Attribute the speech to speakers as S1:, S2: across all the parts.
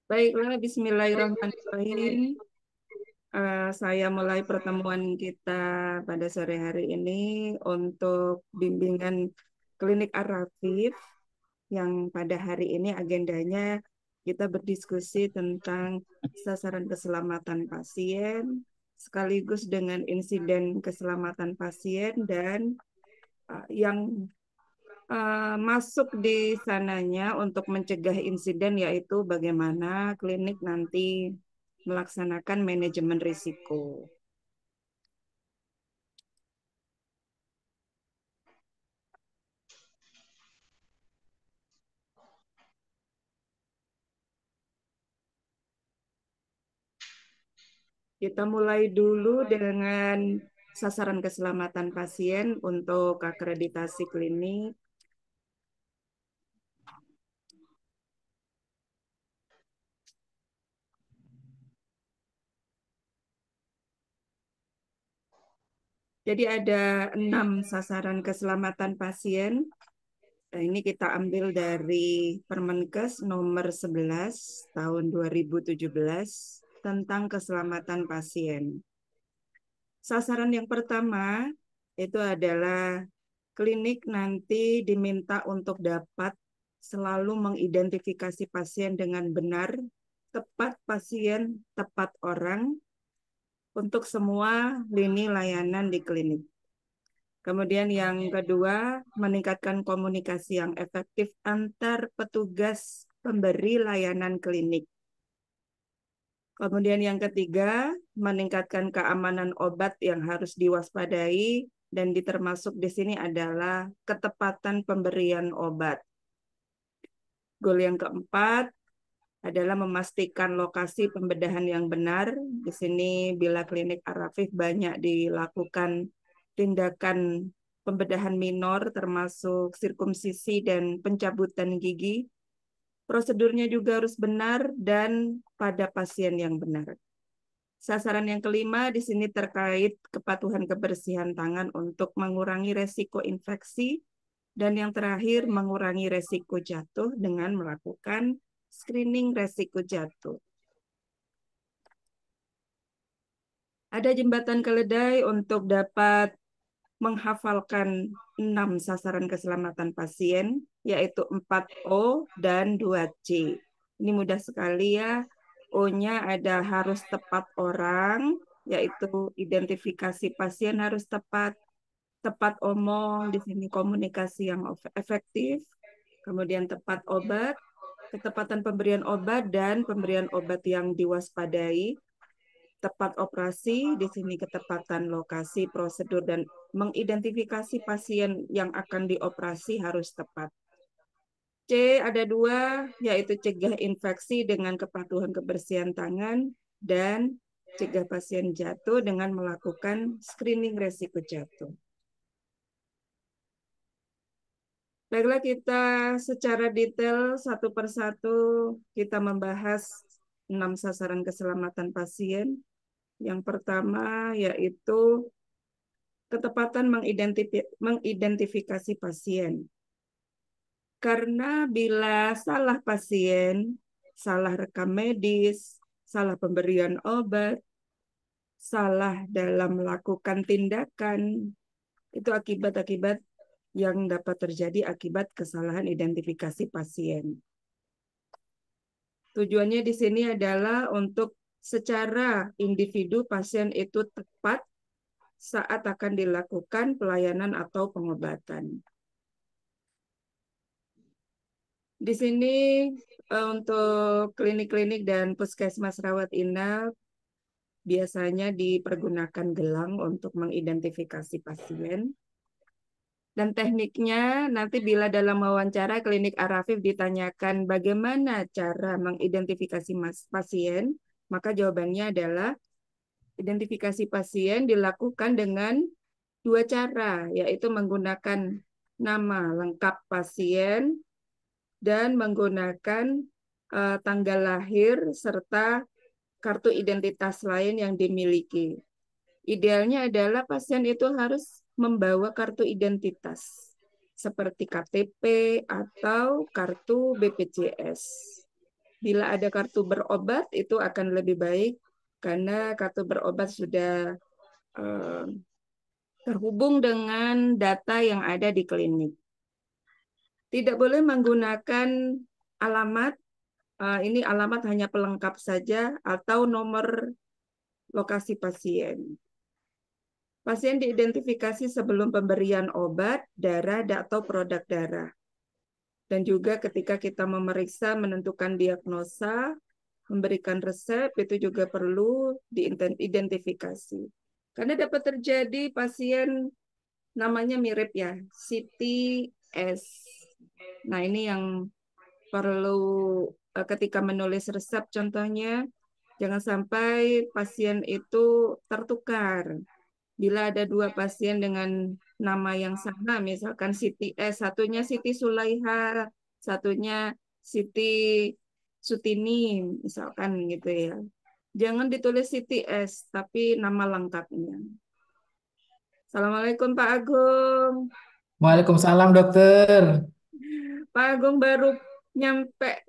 S1: Baiklah, Bismillahirrahmanirrahim. Saya mulai pertemuan kita pada sore hari ini untuk bimbingan klinik Ar-Rafif yang pada hari ini agendanya kita berdiskusi tentang sasaran keselamatan pasien sekaligus dengan insiden keselamatan pasien dan yang masuk di sananya untuk mencegah insiden yaitu bagaimana klinik nanti melaksanakan manajemen risiko. Kita mulai dulu dengan sasaran keselamatan pasien untuk akreditasi klinik. Jadi ada 6 sasaran keselamatan pasien. Nah, ini kita ambil dari Permenkes nomor 11 tahun 2017 tentang keselamatan pasien. Sasaran yang pertama itu adalah klinik nanti diminta untuk dapat selalu mengidentifikasi pasien dengan benar, tepat pasien, tepat orang untuk semua lini layanan di klinik. Kemudian yang kedua, meningkatkan komunikasi yang efektif antar petugas pemberi layanan klinik. Kemudian yang ketiga, meningkatkan keamanan obat yang harus diwaspadai dan termasuk di sini adalah ketepatan pemberian obat. Goal yang keempat adalah memastikan lokasi pembedahan yang benar. Di sini bila klinik Ar-Rafif banyak dilakukan tindakan pembedahan minor termasuk sirkumsisi dan pencabutan gigi. Prosedurnya juga harus benar dan pada pasien yang benar. Sasaran yang kelima di sini terkait kepatuhan kebersihan tangan untuk mengurangi resiko infeksi. Dan yang terakhir mengurangi resiko jatuh dengan melakukan screening resiko jatuh. Ada jembatan keledai untuk dapat menghafalkan 6 sasaran keselamatan pasien, yaitu 4O dan 2C. Ini mudah sekali ya. O-nya ada harus tepat orang, yaitu identifikasi pasien harus tepat, tepat omong, di sini komunikasi yang efektif, kemudian tepat obat, ketepatan pemberian obat dan pemberian obat yang diwaspadai, tepat operasi, di sini ketepatan lokasi, prosedur, dan mengidentifikasi pasien yang akan dioperasi harus tepat. C ada 2, yaitu cegah infeksi dengan kepatuhan kebersihan tangan dan cegah pasien jatuh dengan melakukan screening resiko jatuh. Baiklah, kita secara detail satu persatu kita membahas 6 sasaran keselamatan pasien. Yang pertama yaitu ketepatan mengidentifikasi pasien. Karena bila salah pasien, salah rekam medis, salah pemberian obat, salah dalam melakukan tindakan, itu akibat-akibat yang dapat terjadi akibat kesalahan identifikasi pasien. Tujuannya di sini adalah untuk secara individu pasien itu tepat saat akan dilakukan pelayanan atau pengobatan. Di sini untuk klinik-klinik dan puskesmas rawat inap biasanya dipergunakan gelang untuk mengidentifikasi pasien. Dan tekniknya nanti bila dalam wawancara klinik Ar-Rafif ditanyakan bagaimana cara mengidentifikasi pasien, maka jawabannya adalah identifikasi pasien dilakukan dengan 2 cara, yaitu menggunakan nama lengkap pasien dan menggunakan tanggal lahir serta kartu identitas lain yang dimiliki. Idealnya adalah pasien itu harus membawa kartu identitas. seperti KTP atau kartu BPJS. Bila ada kartu berobat itu akan lebih baik karena kartu berobat sudah eh, terhubung dengan data yang ada di klinik. Tidak boleh menggunakan alamat, ini alamat hanya pelengkap saja atau nomor lokasi pasien. Pasien diidentifikasi sebelum pemberian obat, darah, atau produk darah. Dan juga ketika kita memeriksa, menentukan diagnosa, memberikan resep, itu juga perlu diidentifikasi. Karena dapat terjadi pasien namanya mirip ya, CTS. Nah, ini yang perlu ketika menulis resep contohnya, jangan sampai pasien itu tertukar. Bila ada dua pasien dengan nama yang sama, misalkan Siti S, satunya Siti Sulaiha, satunya Siti Sutini, misalkan gitu ya. Jangan ditulis Siti S, tapi nama lengkapnya. Assalamualaikum Pak Agung.
S2: Waalaikumsalam dokter.
S1: Pak Agung baru nyampe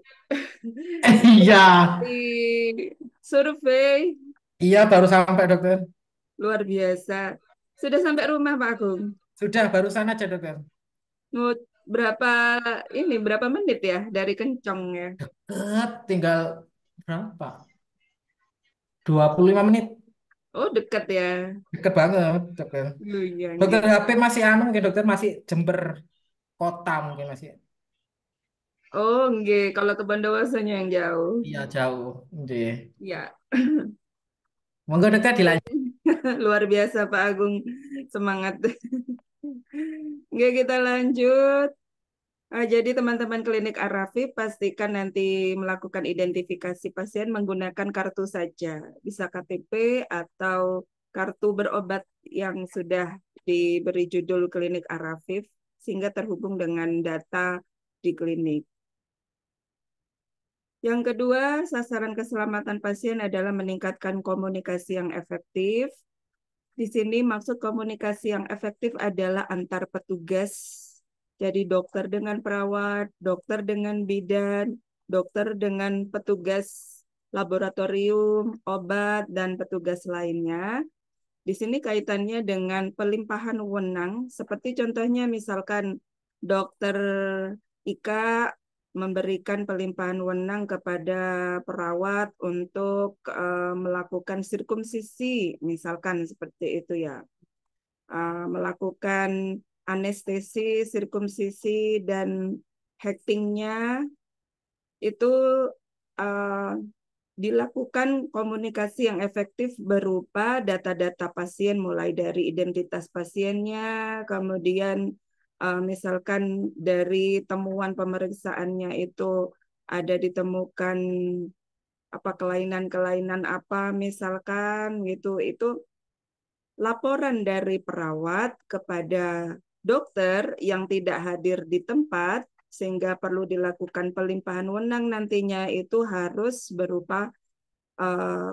S2: Iya,
S1: di survei,
S2: iya baru sampai dokter.
S1: luar biasa. Sudah sampai rumah Pak Agung.
S2: Sudah barusan aja dokter.
S1: Mau berapa berapa menit ya dari Kencong ya?
S2: Tinggal berapa? 25 menit.
S1: Oh, dekat ya.
S2: Deket banget dokter.
S1: Lu ya,
S2: Dokter
S1: nggih.
S2: HP masih anu mungkin dokter masih Jember kota mungkin masih.
S1: Oh, nggih. Kalau ke Bondowasanya yang jauh.
S2: Iya jauh. Nggih.
S1: Ya.
S2: Monggo dokter dilanjut.
S1: Luar biasa Pak Agung. Semangat. Nggih, kita lanjut. Jadi teman-teman klinik Arafi pastikan nanti melakukan identifikasi pasien menggunakan kartu saja. Bisa KTP atau kartu berobat yang sudah diberi judul klinik Arafif sehingga terhubung dengan data di klinik. Yang kedua, sasaran keselamatan pasien adalah meningkatkan komunikasi yang efektif. Di sini maksud komunikasi yang efektif adalah antar petugas. Jadi dokter dengan perawat, dokter dengan bidan, dokter dengan petugas laboratorium, obat, dan petugas lainnya. Di sini kaitannya dengan pelimpahan wewenang, seperti contohnya misalkan dokter Ika memberikan pelimpahan wewenang kepada perawat untuk melakukan sirkumsisi, misalkan seperti itu ya. Melakukan anestesi, sirkumsisi, dan hektingnya itu uh, dilakukan komunikasi yang efektif berupa data-data pasien mulai dari identitas pasiennya, kemudian misalkan dari temuan pemeriksaannya itu ada ditemukan apa kelainan-kelainan apa misalkan gitu itu laporan dari perawat kepada dokter yang tidak hadir di tempat sehingga perlu dilakukan pelimpahan wewenang nantinya itu harus berupa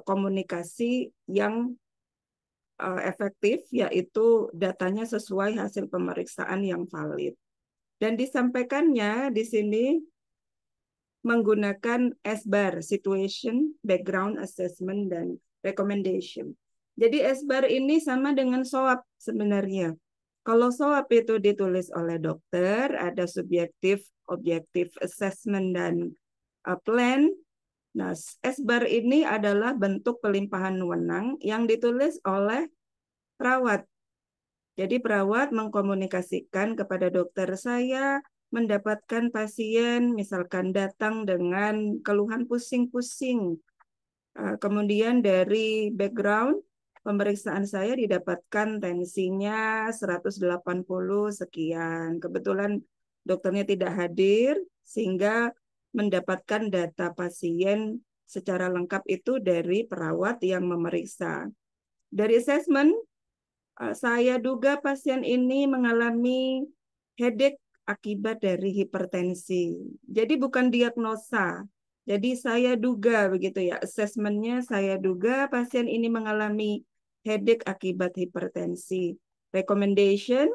S1: komunikasi yang efektif, yaitu datanya sesuai hasil pemeriksaan yang valid. Dan disampaikannya di sini menggunakan SBAR, Situation, Background Assessment, dan Recommendation. Jadi SBAR ini sama dengan SOAP sebenarnya. Kalau SOAP itu ditulis oleh dokter, ada subjektif, objektif assessment, dan plan. Nah, SBAR ini adalah bentuk pelimpahan wewenang yang ditulis oleh perawat. Jadi perawat mengkomunikasikan kepada dokter saya mendapatkan pasien misalkan datang dengan keluhan pusing-pusing. Kemudian dari background pemeriksaan saya didapatkan tensinya 180 sekian. Kebetulan dokternya tidak hadir sehingga mendapatkan data pasien secara lengkap itu dari perawat yang memeriksa. Dari assessment, saya duga pasien ini mengalami headache akibat dari hipertensi. Jadi bukan diagnosa. Jadi saya duga begitu ya, asesmennya saya duga pasien ini mengalami headache akibat hipertensi. Recommendation,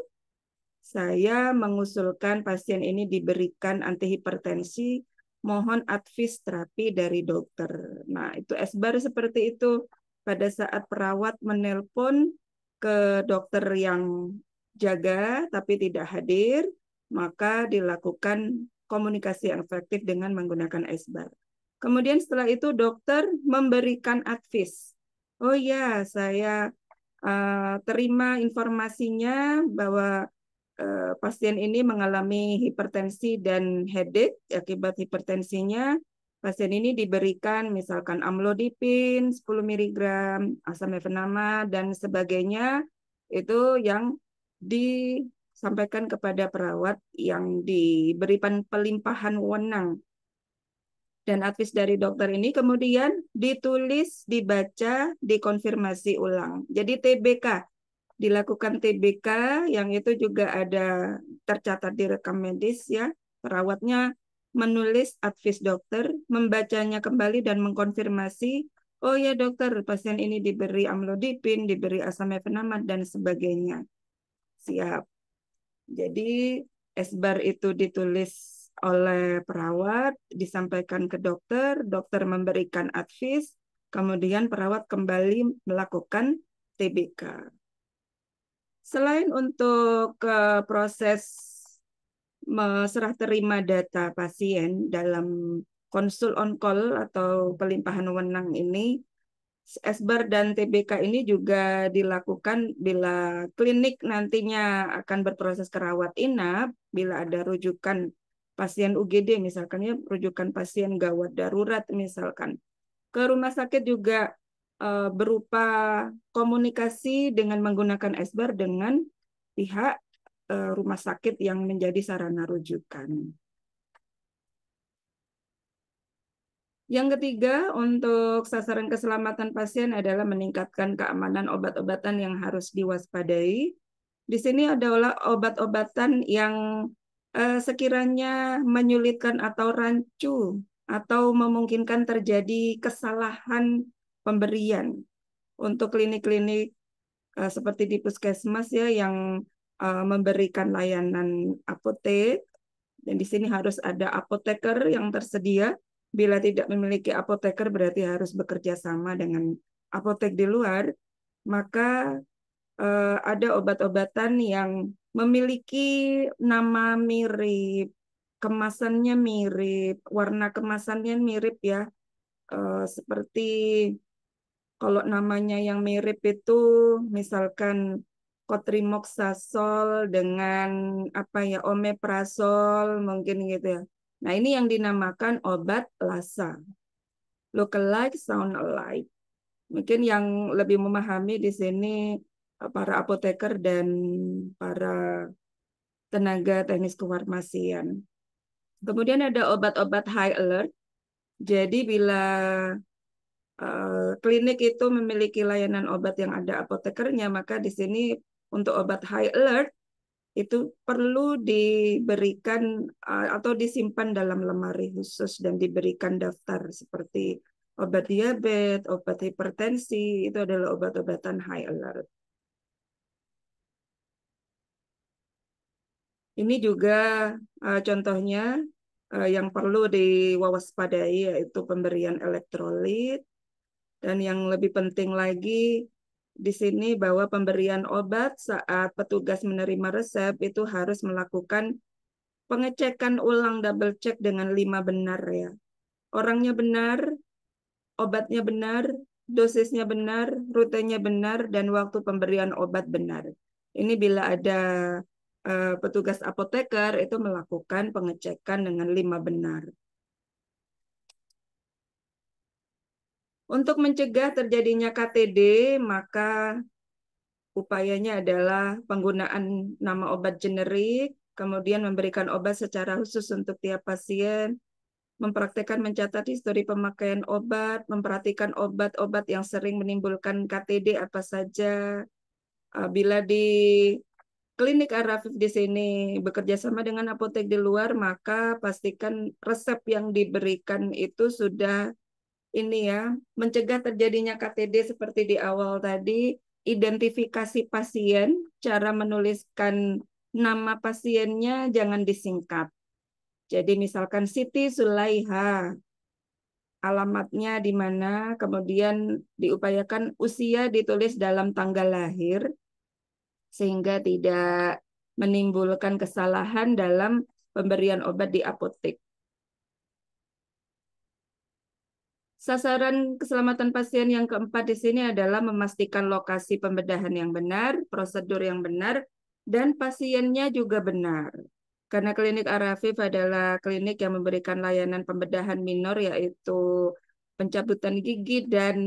S1: Saya mengusulkan pasien ini diberikan antihipertensi, mohon advis terapi dari dokter. Nah, itu esbar seperti itu. Pada saat perawat menelpon ke dokter yang jaga tapi tidak hadir, maka dilakukan komunikasi yang efektif dengan menggunakan esbar. Kemudian setelah itu dokter memberikan advis. Oh ya, saya terima informasinya bahwa pasien ini mengalami hipertensi dan headache akibat hipertensinya. Pasien ini diberikan misalkan amlodipin 10 miligram, asam efenama, dan sebagainya. Itu yang disampaikan kepada perawat yang diberi pelimpahan wewenang. Dan advis dari dokter ini kemudian ditulis, dibaca, dikonfirmasi ulang. Jadi TBK, dilakukan TBK yang itu juga ada tercatat di rekam medis ya. Perawatnya menulis advis dokter, membacanya kembali dan mengkonfirmasi, oh ya dokter, pasien ini diberi amlodipin, diberi asam efenamat dan sebagainya. Siap. Jadi esbar itu ditulis oleh perawat, disampaikan ke dokter, dokter memberikan advis, kemudian perawat kembali melakukan TBK. Selain untuk proses serah terima data pasien dalam konsul on call atau pelimpahan wewenang ini, esbar dan TBK ini juga dilakukan bila klinik nantinya akan berproses kerawat inap, bila ada rujukan pasien UGD misalkan ya, rujukan pasien gawat darurat misalkan. Ke rumah sakit juga berupa komunikasi dengan menggunakan esbar dengan pihak rumah sakit yang menjadi sarana rujukan. Yang ketiga, untuk sasaran keselamatan pasien adalah meningkatkan keamanan obat-obatan yang harus diwaspadai. Di sini adalah obat-obatan yang sekiranya menyulitkan atau rancu atau memungkinkan terjadi kesalahan pemberian. Untuk klinik-klinik seperti di puskesmas ya yang memberikan layanan apotek, dan di sini harus ada apoteker yang tersedia. Bila tidak memiliki apoteker berarti harus bekerja sama dengan apotek di luar. Maka ada obat-obatan yang memiliki nama mirip, kemasannya mirip, warna kemasannya mirip ya. Seperti kalau namanya yang mirip itu misalkan kotrimoxazol dengan apa ya omeprazol mungkin gitu ya. Nah, ini yang dinamakan obat LASA. Look-alike, sound alike. Mungkin yang lebih memahami di sini para apoteker dan para tenaga teknis kefarmasian. Kemudian ada obat-obat high alert. Jadi bila klinik itu memiliki layanan obat yang ada apotekernya, maka di sini untuk obat high alert itu perlu diberikan atau disimpan dalam lemari khusus dan diberikan daftar seperti obat diabetes, obat hipertensi, itu adalah obat-obatan high alert. Ini juga contohnya yang perlu diwaspadai yaitu pemberian elektrolit. Dan yang lebih penting lagi di sini bahwa pemberian obat saat petugas menerima resep itu harus melakukan pengecekan ulang double check dengan 5 benar ya. Orangnya benar, obatnya benar, dosisnya benar, rutenya benar, dan waktu pemberian obat benar. Ini bila ada petugas apoteker itu melakukan pengecekan dengan 5 benar. Untuk mencegah terjadinya KTD, maka upayanya adalah penggunaan nama obat generik, kemudian memberikan obat secara khusus untuk tiap pasien, mempraktekkan mencatat histori pemakaian obat, memperhatikan obat-obat yang sering menimbulkan KTD apa saja. Bila di klinik Arafif di sini bekerja sama dengan apotek di luar, maka pastikan resep yang diberikan itu sudah ini ya, mencegah terjadinya KTD seperti di awal tadi, identifikasi pasien, cara menuliskan nama pasiennya jangan disingkat. Jadi misalkan Siti Sulaiha, alamatnya di mana, kemudian diupayakan usia ditulis dalam tanggal lahir, sehingga tidak menimbulkan kesalahan dalam pemberian obat di apotek. Sasaran keselamatan pasien yang keempat di sini adalah memastikan lokasi pembedahan yang benar, prosedur yang benar, dan pasiennya juga benar. Karena klinik Arafif adalah klinik yang memberikan layanan pembedahan minor, yaitu pencabutan gigi dan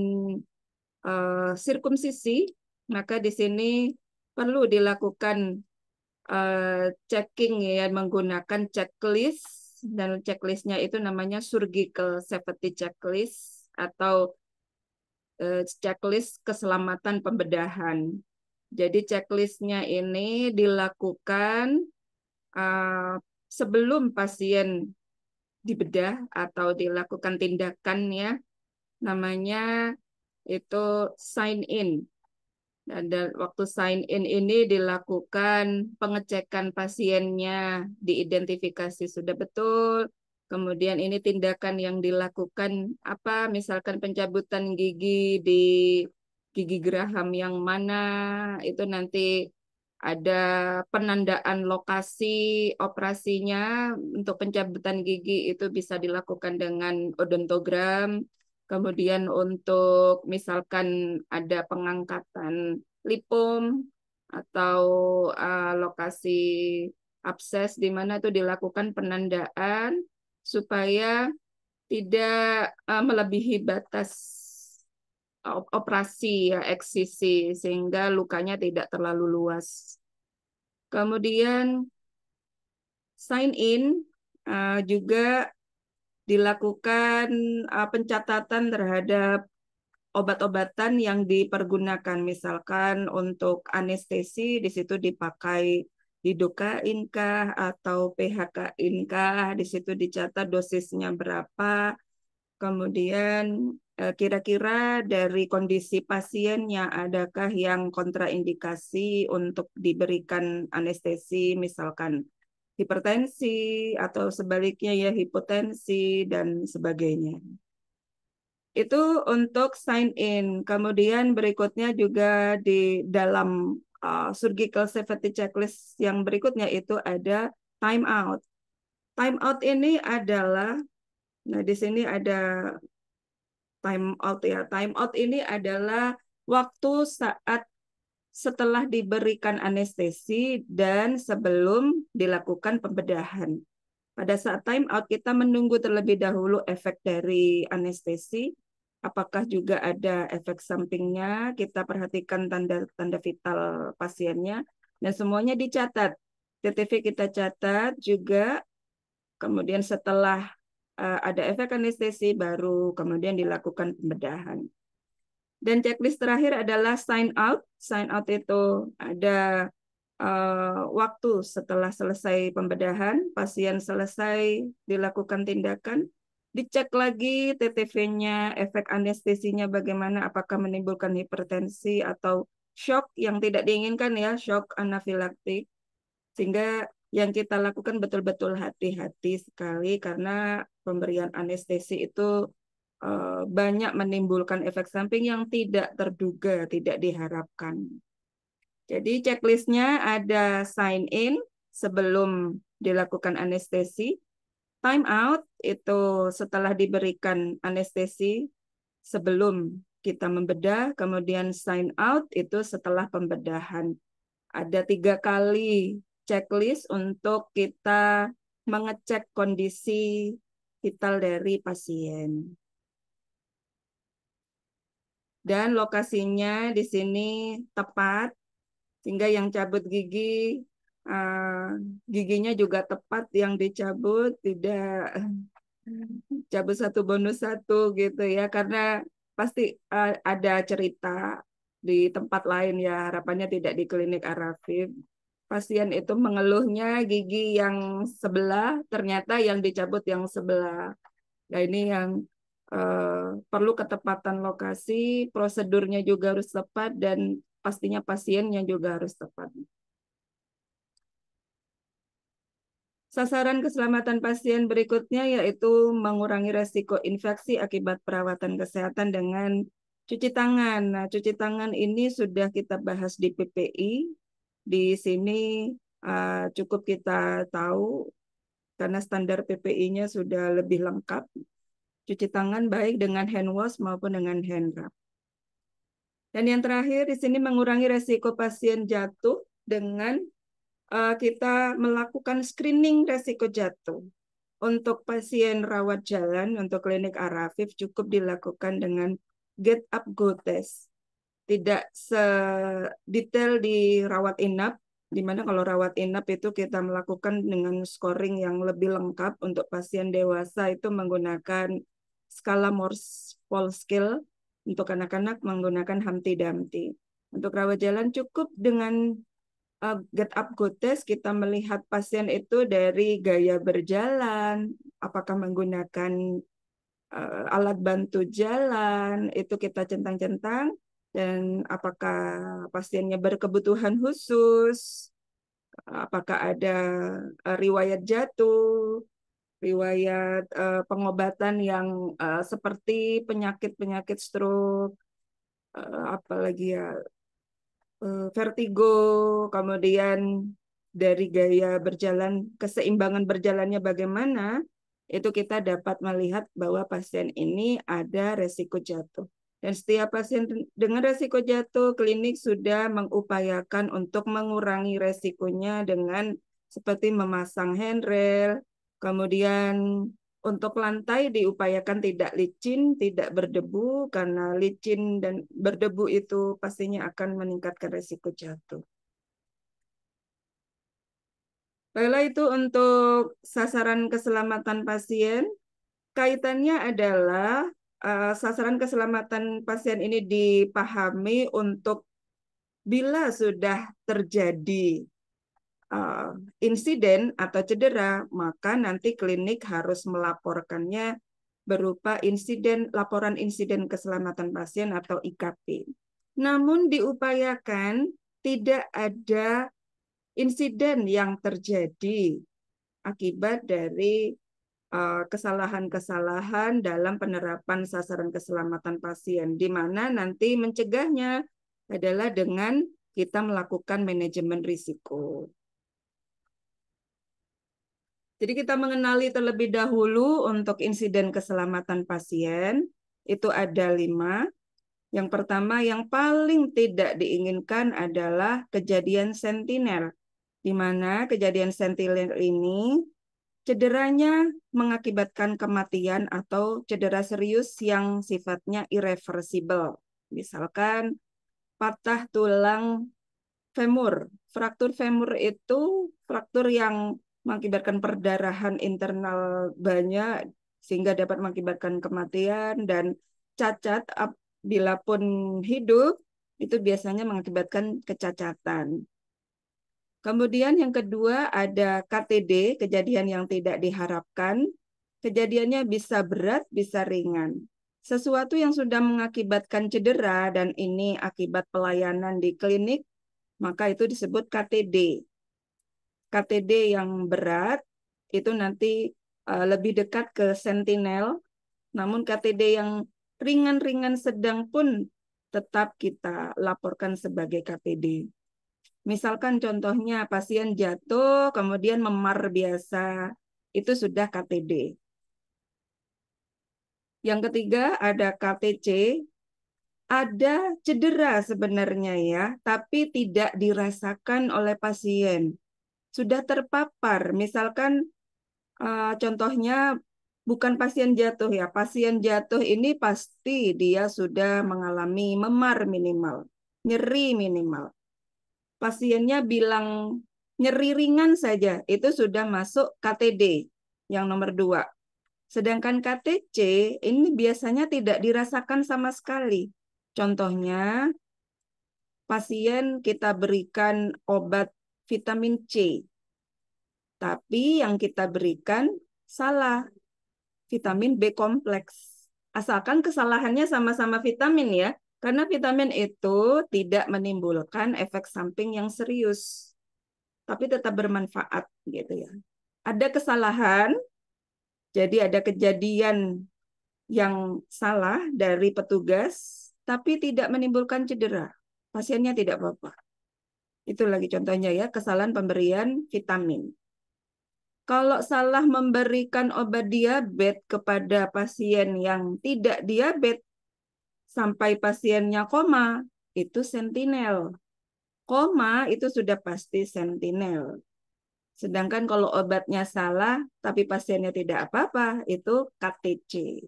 S1: sirkumsisi, maka di sini perlu dilakukan checking ya menggunakan checklist, dan checklistnya itu namanya surgical safety checklist atau checklist keselamatan pembedahan. Jadi checklistnya ini dilakukan uh, sebelum pasien dibedah atau dilakukan tindakan ya, namanya itu sign in. Dan waktu sign in ini dilakukan pengecekan pasiennya, diidentifikasi sudah betul. Kemudian ini tindakan yang dilakukan apa? Misalkan pencabutan gigi di gigi geraham yang mana, itu nanti ada penandaan lokasi operasinya. Untuk pencabutan gigi itu bisa dilakukan dengan odontogram. Kemudian untuk misalkan ada pengangkatan lipom atau lokasi abses di mana itu dilakukan penandaan supaya tidak melebihi batas operasi ya eksisi, sehingga lukanya tidak terlalu luas. Kemudian sign in juga dilakukan pencatatan terhadap obat-obatan yang dipergunakan. Misalkan untuk anestesi di situ dipakai lidocain kah atau PHK-in kah, di situ dicatat dosisnya berapa. Kemudian kira-kira dari kondisi pasiennya adakah yang kontraindikasi untuk diberikan anestesi, misalkan hipertensi atau sebaliknya ya hipotensi dan sebagainya. Itu untuk sign in. Kemudian berikutnya juga di dalam surgical safety checklist yang berikutnya itu ada time out. Time out ini adalah, nah di sini ada time out ya. Time out ini adalah waktu saat setelah diberikan anestesi dan sebelum dilakukan pembedahan. Pada saat time out kita menunggu terlebih dahulu efek dari anestesi. Apakah juga ada efek sampingnya? Kita perhatikan tanda-tanda vital pasiennya dan semuanya dicatat. TTV kita catat juga. Kemudian setelah ada efek anestesi baru kemudian dilakukan pembedahan. Dan checklist terakhir adalah sign out. Sign out itu ada waktu setelah selesai pembedahan, pasien selesai dilakukan tindakan, dicek lagi TTV-nya, efek anestesinya bagaimana, apakah menimbulkan hipertensi atau shock yang tidak diinginkan ya, shock anafilaktik. Sehingga yang kita lakukan betul-betul hati-hati sekali karena pemberian anestesi itu banyak menimbulkan efek samping yang tidak terduga, tidak diharapkan. Jadi checklistnya ada sign in sebelum dilakukan anestesi, time out itu setelah diberikan anestesi sebelum kita membedah, kemudian sign out itu setelah pembedahan. Ada 3 kali checklist untuk kita mengecek kondisi vital dari pasien. Dan lokasinya di sini tepat, sehingga yang cabut gigi, giginya juga tepat yang dicabut, tidak cabut satu bonus satu gitu ya, karena pasti ada cerita di tempat lain ya, harapannya tidak di klinik Arafif. Pasien itu mengeluhnya gigi yang sebelah, ternyata yang dicabut yang sebelah. Nah ini yang perlu ketepatan lokasi, prosedurnya juga harus tepat, dan pastinya pasiennya juga harus tepat. Sasaran keselamatan pasien berikutnya yaitu mengurangi resiko infeksi akibat perawatan kesehatan dengan cuci tangan. Nah, cuci tangan ini sudah kita bahas di PPI. Di sini cukup kita tahu karena standar PPI-nya sudah lebih lengkap. Cuci tangan baik dengan hand wash maupun dengan hand rub. Dan yang terakhir di sini mengurangi resiko pasien jatuh dengan kita melakukan screening resiko jatuh. Untuk pasien rawat jalan, untuk klinik Arafif cukup dilakukan dengan get up go test. Tidak sedetail di rawat inap, di mana kalau rawat inap itu kita melakukan dengan scoring yang lebih lengkap. Untuk pasien dewasa itu menggunakan skala Morse Scale, untuk anak-anak menggunakan Humpty Dumpty. Untuk rawat jalan cukup dengan get up go test, kita melihat pasien itu dari gaya berjalan, apakah menggunakan alat bantu jalan, itu kita centang-centang, dan apakah pasiennya berkebutuhan khusus, apakah ada riwayat jatuh, riwayat pengobatan yang seperti penyakit-penyakit stroke, apalagi ya, vertigo, kemudian dari gaya berjalan, keseimbangan berjalannya bagaimana, itu kita dapat melihat bahwa pasien ini ada resiko jatuh. Dan setiap pasien dengan resiko jatuh, klinik sudah mengupayakan untuk mengurangi resikonya dengan seperti memasang handrail, kemudian untuk lantai diupayakan tidak licin, tidak berdebu, karena licin dan berdebu itu pastinya akan meningkatkan resiko jatuh. Baiklah, itu untuk sasaran keselamatan pasien. Kaitannya adalah sasaran keselamatan pasien ini dipahami untuk bila sudah terjadi insiden atau cedera, maka nanti klinik harus melaporkannya berupa laporan insiden keselamatan pasien atau IKP. Namun diupayakan tidak ada insiden yang terjadi akibat dari kesalahan-kesalahan dalam penerapan sasaran keselamatan pasien, di mana nanti mencegahnya adalah dengan kita melakukan manajemen risiko. Jadi kita mengenali terlebih dahulu untuk insiden keselamatan pasien, itu ada 5. Yang pertama, yang paling tidak diinginkan adalah kejadian sentinel, di mana kejadian sentinel ini cederanya mengakibatkan kematian atau cedera serius yang sifatnya irreversible. Misalkan patah tulang femur. Fraktur femur itu fraktur yang mengakibatkan perdarahan internal banyak sehingga dapat mengakibatkan kematian, dan cacat bila pun hidup itu biasanya mengakibatkan kecacatan. Kemudian yang kedua ada KTD, kejadian yang tidak diharapkan. Kejadiannya bisa berat, bisa ringan. Sesuatu yang sudah mengakibatkan cedera dan ini akibat pelayanan di klinik, maka itu disebut KTD. KTD yang berat itu nanti lebih dekat ke sentinel, namun KTD yang ringan-ringan sedang pun tetap kita laporkan sebagai KTD. Misalkan contohnya pasien jatuh kemudian memar biasa, itu sudah KTD. Yang ketiga ada KTC, ada cedera sebenarnya ya, tapi tidak dirasakan oleh pasien. Sudah terpapar, misalkan contohnya bukan pasien jatuh ya, pasien jatuh ini pasti dia sudah mengalami memar minimal, nyeri minimal. Pasiennya bilang nyeri ringan saja, itu sudah masuk KTD yang nomor 2. Sedangkan KTC ini biasanya tidak dirasakan sama sekali. Contohnya, pasien kita berikan obat vitamin C, tapi yang kita berikan salah, vitamin B kompleks. Asalkan kesalahannya sama-sama vitamin ya, karena vitamin itu tidak menimbulkan efek samping yang serius, tapi tetap bermanfaat gitu ya. ada kesalahan, jadi ada kejadian yang salah dari petugas, tapi tidak menimbulkan cedera. Pasiennya tidak apa-apa. Itu lagi contohnya ya, kesalahan pemberian vitamin. Kalau salah memberikan obat diabetes kepada pasien yang tidak diabetes sampai pasiennya koma, itu sentinel. Koma itu sudah pasti sentinel. Sedangkan kalau obatnya salah tapi pasiennya tidak apa-apa, itu KTC.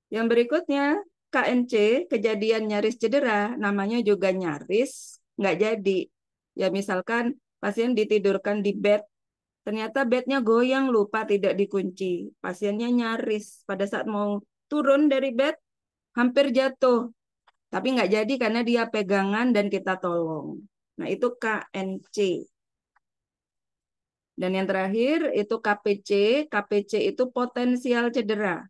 S1: Yang berikutnya, KNC, kejadian nyaris cedera, namanya juga nyaris, nggak jadi. Ya misalkan pasien ditidurkan di bed, ternyata bednya goyang, lupa tidak dikunci. Pasiennya nyaris, pada saat mau turun dari bed, hampir jatuh. Tapi nggak jadi karena dia pegangan dan kita tolong. Nah itu KNC. Dan yang terakhir itu KPC. KPC itu potensial cedera.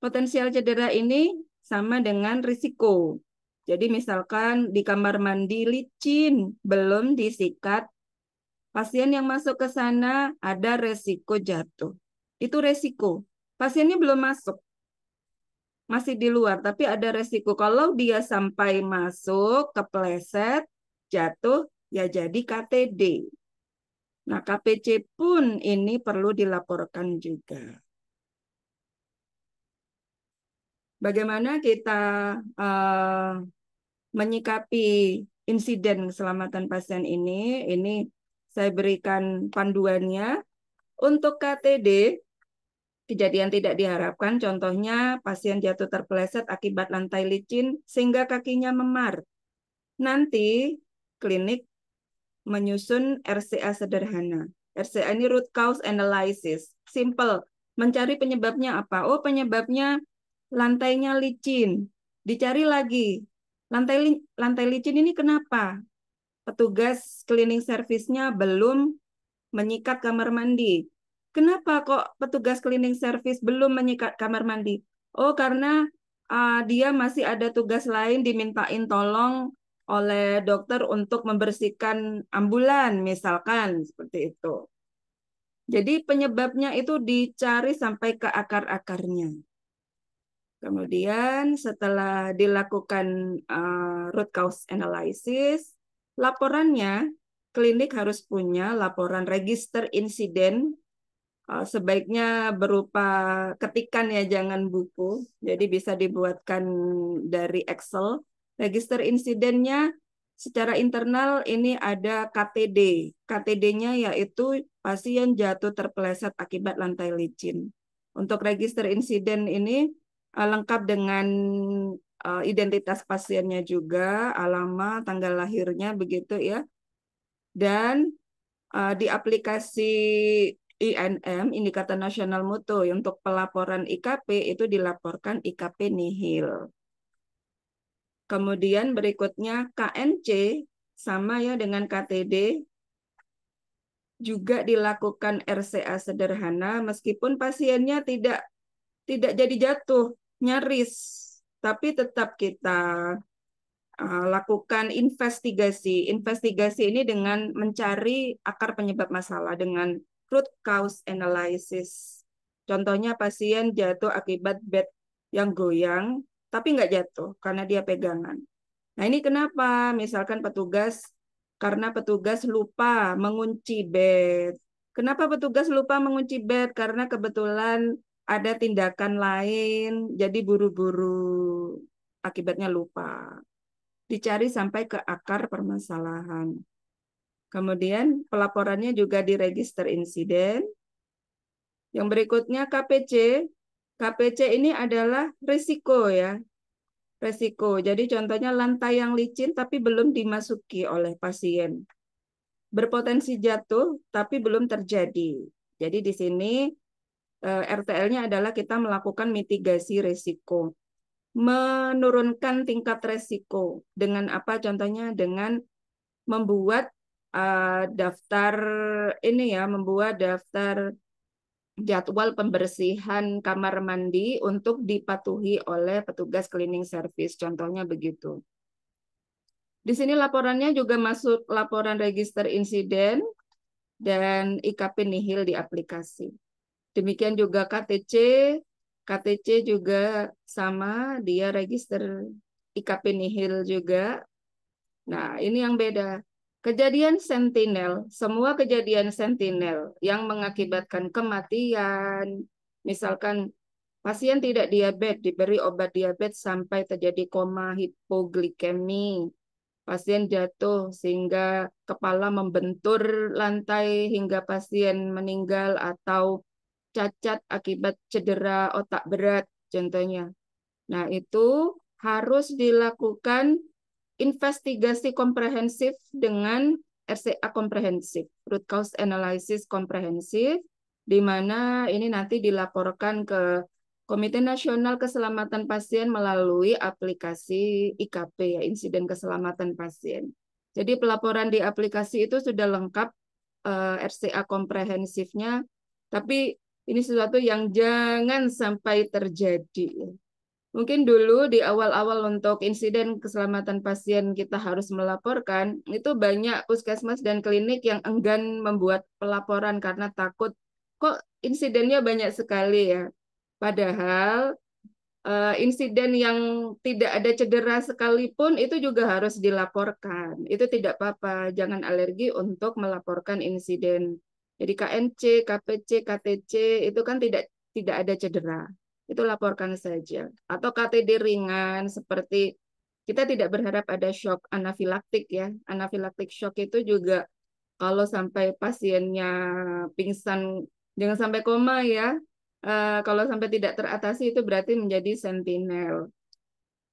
S1: Potensial cedera ini sama dengan risiko. Jadi misalkan di kamar mandi licin, belum disikat, pasien yang masuk ke sana ada resiko jatuh. Itu resiko. Pasiennya belum masuk, masih di luar, tapi ada resiko. Kalau dia sampai masuk, kepleset, jatuh, ya jadi KTD. Nah, KPC pun ini perlu dilaporkan juga. Bagaimana kita uh, menyikapi insiden keselamatan pasien ini? Ini saya berikan panduannya. Untuk KTD, kejadian tidak diharapkan, contohnya pasien jatuh terpeleset akibat lantai licin sehingga kakinya memar. Nanti klinik menyusun RCA sederhana. RCA ini root cause analysis. Simple. Mencari penyebabnya apa? Oh, penyebabnya lantainya licin. Dicari lagi. Lantai licin ini kenapa? Petugas cleaning service-nya belum menyikat kamar mandi. Kenapa kok petugas cleaning service belum menyikat kamar mandi? Oh, karena dia masih ada tugas lain dimintain tolong oleh dokter untuk membersihkan ambulan, misalkan seperti itu. Jadi penyebabnya itu dicari sampai ke akar-akarnya. Kemudian setelah dilakukan root cause analysis, laporannya klinik harus punya laporan register insiden, sebaiknya berupa ketikan ya, jangan buku. Jadi bisa dibuatkan dari Excel. Register insidennya secara internal ini ada KTD. KTD-nya yaitu pasien jatuh terpeleset akibat lantai licin. Untuk register insiden ini lengkap dengan identitas pasiennya juga, alamat, tanggal lahirnya begitu ya. Dan di aplikasi INM, Indikator Nasional Mutu, untuk pelaporan IKP itu dilaporkan IKP nihil. Kemudian berikutnya KNC sama ya dengan KTD, juga dilakukan RCA sederhana meskipun pasiennya tidak jadi jatuh, nyaris, tapi tetap kita lakukan investigasi. Investigasi ini dengan mencari akar penyebab masalah dengan root cause analysis. Contohnya pasien jatuh akibat bed yang goyang, tapi nggak jatuh karena dia pegangan. Nah ini kenapa? Misalkan karena petugas lupa mengunci bed. Kenapa petugas lupa mengunci bed? Karena kebetulan ada tindakan lain, jadi buru-buru, akibatnya lupa. Dicari sampai ke akar permasalahan. Kemudian pelaporannya juga di register insiden. Yang berikutnya KPC. KPC ini adalah risiko ya. Risiko. Jadi contohnya lantai yang licin tapi belum dimasuki oleh pasien. Berpotensi jatuh tapi belum terjadi. Jadi di sini RTL-nya adalah kita melakukan mitigasi risiko. Menurunkan tingkat risiko. Dengan apa? Contohnya dengan membuat daftar ini ya, membuat daftar jadwal pembersihan kamar mandi untuk dipatuhi oleh petugas cleaning service. Contohnya begitu. Di sini laporannya juga masuk laporan register insiden. dan IKP nihil di aplikasi. Demikian juga KTC, KTC juga sama, dia register IKP nihil juga. Nah, ini yang beda. Kejadian sentinel, semua kejadian sentinel yang mengakibatkan kematian, misalkan pasien tidak diabetes, diberi obat diabetes sampai terjadi koma hipoglikemi, pasien jatuh sehingga kepala membentur lantai hingga pasien meninggal atau cacat akibat cedera otak berat contohnya. Nah, itu harus dilakukan investigasi komprehensif dengan RCA komprehensif, root cause analysis komprehensif, di mana ini nanti dilaporkan ke Komite Nasional Keselamatan Pasien melalui aplikasi IKP, ya, Insiden Keselamatan Pasien. Jadi pelaporan di aplikasi itu sudah lengkap RCA komprehensifnya, tapi ini sesuatu yang jangan sampai terjadi. Mungkin dulu di awal-awal untuk insiden keselamatan pasien kita harus melaporkan, itu banyak puskesmas dan klinik yang enggan membuat pelaporan karena takut kok insidennya banyak sekali ya. Padahal insiden yang tidak ada cedera sekalipun itu juga harus dilaporkan. Itu tidak apa-apa, jangan alergi untuk melaporkan insiden. Jadi KNC, KPC, KTC itu kan tidak ada cedera. Itu laporkan saja. Atau KTD ringan seperti kita tidak berharap ada shock anafilaktik ya. Anafilaktik shock itu juga kalau sampai pasiennya pingsan, jangan sampai koma ya. Kalau sampai tidak teratasi itu berarti menjadi sentinel.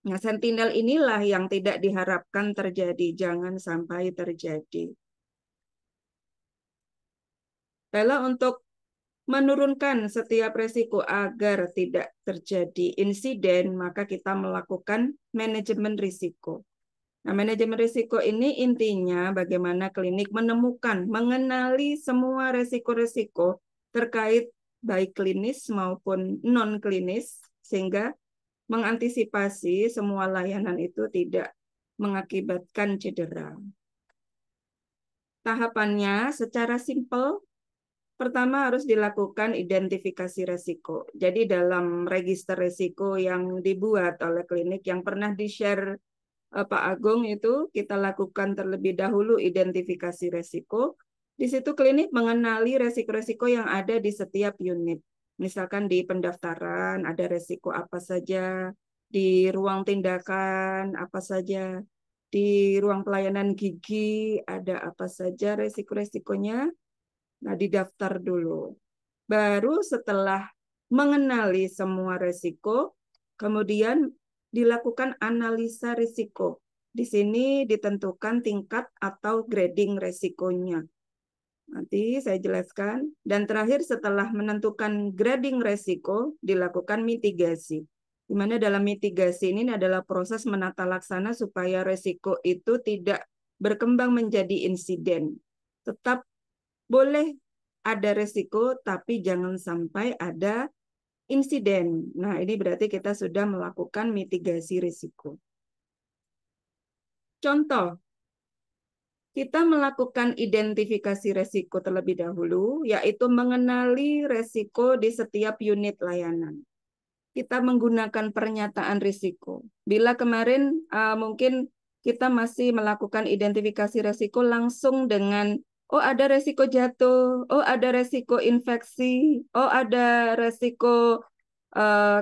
S1: Nah, sentinel inilah yang tidak diharapkan terjadi, jangan sampai terjadi. Bella untuk menurunkan setiap resiko agar tidak terjadi insiden, maka kita melakukan manajemen risiko. Nah, manajemen risiko ini intinya bagaimana klinik menemukan, mengenali semua resiko-resiko terkait baik klinis maupun non-klinis, sehingga mengantisipasi semua layanan itu tidak mengakibatkan cedera. Tahapannya secara simpel, pertama harus dilakukan identifikasi resiko. Jadi dalam register resiko yang dibuat oleh klinik yang pernah di-share Pak Agung itu kita lakukan terlebih dahulu identifikasi resiko. Di situ klinik mengenali resiko-resiko yang ada di setiap unit. Misalkan di pendaftaran ada resiko apa saja, di ruang tindakan apa saja, di ruang pelayanan gigi ada apa saja resiko-resikonya. Nah, didaftar dulu. Baru setelah mengenali semua resiko, kemudian dilakukan analisa risiko. Di sini ditentukan tingkat atau grading resikonya. Nanti saya jelaskan. Dan terakhir setelah menentukan grading resiko, dilakukan mitigasi. Di mana dalam mitigasi ini adalah proses menata laksana supaya resiko itu tidak berkembang menjadi insiden. Tetap boleh ada resiko, tapi jangan sampai ada insiden. Nah, ini berarti kita sudah melakukan mitigasi risiko. Contoh, kita melakukan identifikasi risiko terlebih dahulu, yaitu mengenali risiko di setiap unit layanan. Kita menggunakan pernyataan risiko. Bila kemarin mungkin kita masih melakukan identifikasi risiko langsung dengan oh ada resiko jatuh, oh ada resiko infeksi, oh ada resiko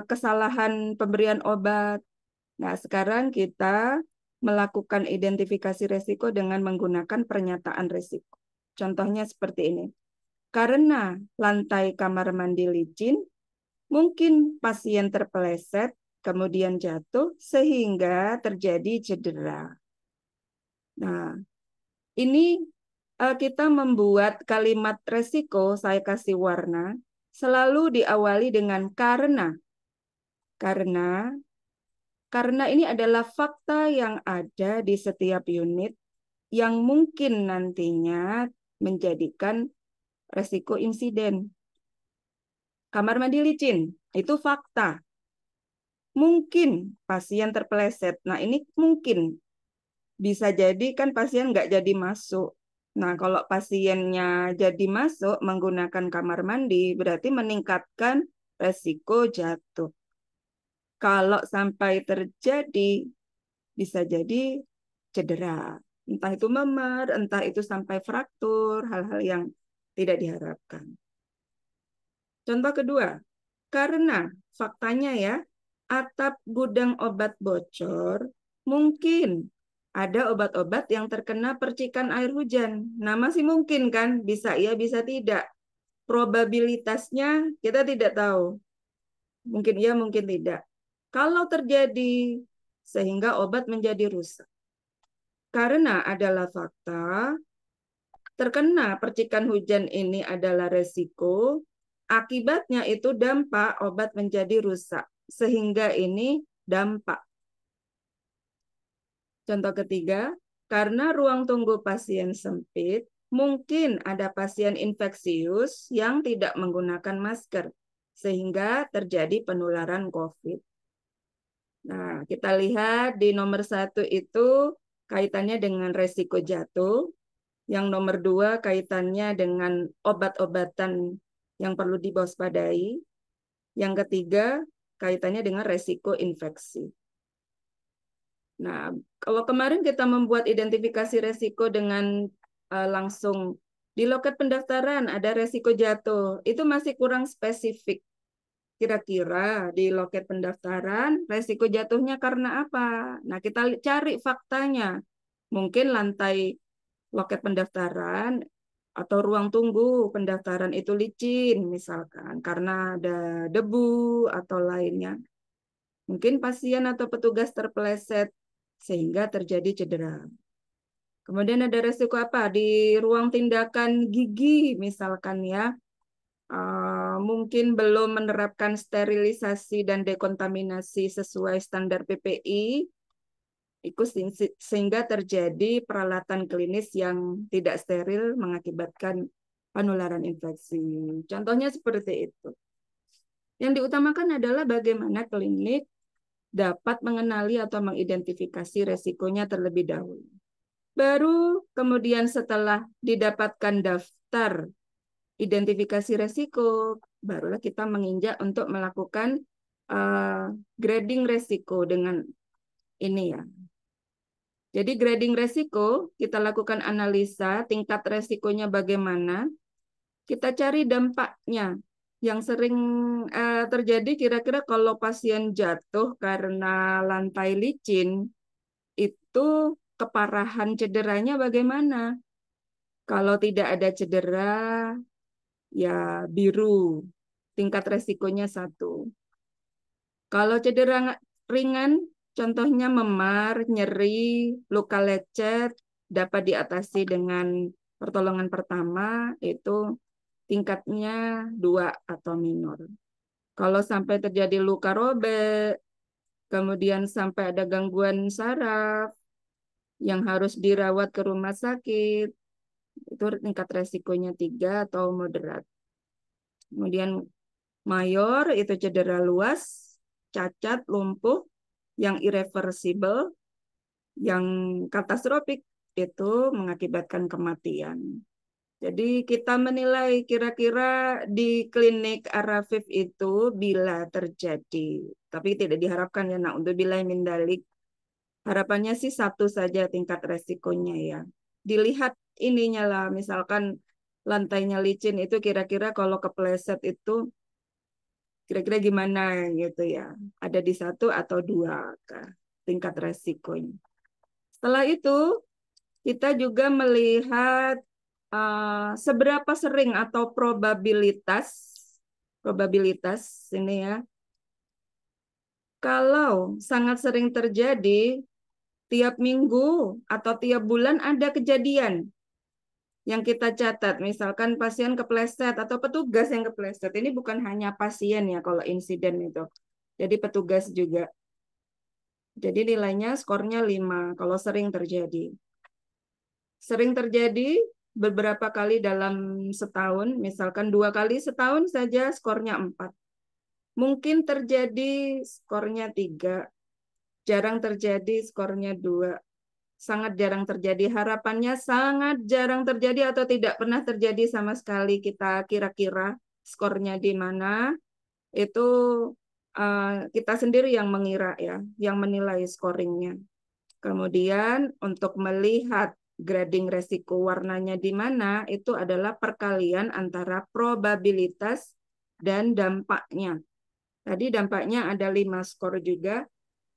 S1: kesalahan pemberian obat. Nah, sekarang kita melakukan identifikasi resiko dengan menggunakan pernyataan risiko. Contohnya seperti ini. Karena lantai kamar mandi licin, mungkin pasien terpeleset, kemudian jatuh, sehingga terjadi cedera. Nah, ini kita membuat kalimat resiko, saya kasih warna, selalu diawali dengan karena. Karena ini adalah fakta yang ada di setiap unit yang mungkin nantinya menjadikan resiko insiden. Kamar mandi licin, itu fakta. Mungkin pasien terpeleset. Nah, ini mungkin. Bisa jadi kan pasien nggak jadi masuk. Nah, kalau pasiennya jadi masuk menggunakan kamar mandi, berarti meningkatkan resiko jatuh. Kalau sampai terjadi, bisa jadi cedera. Entah itu memar, entah itu sampai fraktur, hal-hal yang tidak diharapkan. Contoh kedua, karena faktanya ya, atap gudang obat bocor, mungkin ada obat-obat yang terkena percikan air hujan. Nah, masih mungkin kan? Bisa iya, bisa tidak. Probabilitasnya kita tidak tahu. Mungkin iya, mungkin tidak. Kalau terjadi sehingga obat menjadi rusak. Karena adalah fakta, terkena percikan hujan ini adalah resiko, akibatnya itu dampak obat menjadi rusak. Sehingga ini dampak. Contoh ketiga, karena ruang tunggu pasien sempit, mungkin ada pasien infeksius yang tidak menggunakan masker, sehingga terjadi penularan COVID. Nah, kita lihat di nomor 1 itu kaitannya dengan resiko jatuh, yang nomor 2 kaitannya dengan obat-obatan yang perlu diwaspadai, yang ketiga kaitannya dengan resiko infeksi. Nah, kalau kemarin kita membuat identifikasi resiko dengan langsung di loket pendaftaran ada resiko jatuh, itu masih kurang spesifik. Kira-kira di loket pendaftaran resiko jatuhnya karena apa? Nah, kita cari faktanya. Mungkin lantai loket pendaftaran atau ruang tunggu pendaftaran itu licin misalkan karena ada debu atau lainnya. Mungkin pasien atau petugas terpeleset sehingga terjadi cedera. Kemudian ada resiko apa? Di ruang tindakan gigi misalkan ya, mungkin belum menerapkan sterilisasi dan dekontaminasi sesuai standar PPI, sehingga terjadi peralatan klinis yang tidak steril mengakibatkan penularan infeksi. Contohnya seperti itu. Yang diutamakan adalah bagaimana klinik dapat mengenali atau mengidentifikasi resikonya terlebih dahulu. Baru kemudian setelah didapatkan daftar identifikasi resiko, barulah kita menginjak untuk melakukan grading resiko dengan ini ya. Jadi grading resiko, kita lakukan analisa tingkat resikonya bagaimana, kita cari dampaknya. Yang sering terjadi kira-kira kalau pasien jatuh karena lantai licin, itu keparahan cederanya bagaimana? Kalau tidak ada cedera, ya biru, tingkat resikonya 1. Kalau cedera ringan, contohnya memar, nyeri, luka lecet, dapat diatasi dengan pertolongan pertama, itu tingkatnya 2 atau minor. Kalau sampai terjadi luka robek, kemudian sampai ada gangguan saraf yang harus dirawat ke rumah sakit, itu tingkat resikonya 3 atau moderat. Kemudian mayor itu cedera luas, cacat, lumpuh, yang irreversible, yang katastrofik itu mengakibatkan kematian. Jadi kita menilai kira-kira di klinik Arafif itu bila terjadi, tapi tidak diharapkan ya, nah untuk bila mindalik, harapannya sih 1 saja tingkat resikonya ya. Dilihat ininya lah, misalkan lantainya licin itu kira-kira kalau kepleset itu kira-kira gimana gitu ya. Ada di 1 atau 2 tingkat resikonya. Setelah itu kita juga melihat seberapa sering atau probabilitas ini ya. Kalau sangat sering terjadi, tiap minggu atau tiap bulan ada kejadian yang kita catat. Misalkan pasien kepleset atau petugas yang kepleset. Ini bukan hanya pasien ya kalau insiden itu. Jadi petugas juga. Jadi nilainya skornya 5 kalau sering terjadi. Sering terjadi beberapa kali dalam setahun, misalkan 2 kali setahun saja skornya 4. Mungkin terjadi skornya 3, jarang terjadi skornya 2. sangat jarang terjadi. Harapannya sangat jarang terjadi atau tidak pernah terjadi sama sekali. Kita kira-kira skornya di mana, itu kita sendiri yang mengira ya, yang menilai scoringnya. Kemudian untuk melihat grading resiko warnanya di mana, itu adalah perkalian antara probabilitas dan dampaknya. Tadi dampaknya ada 5 skor juga,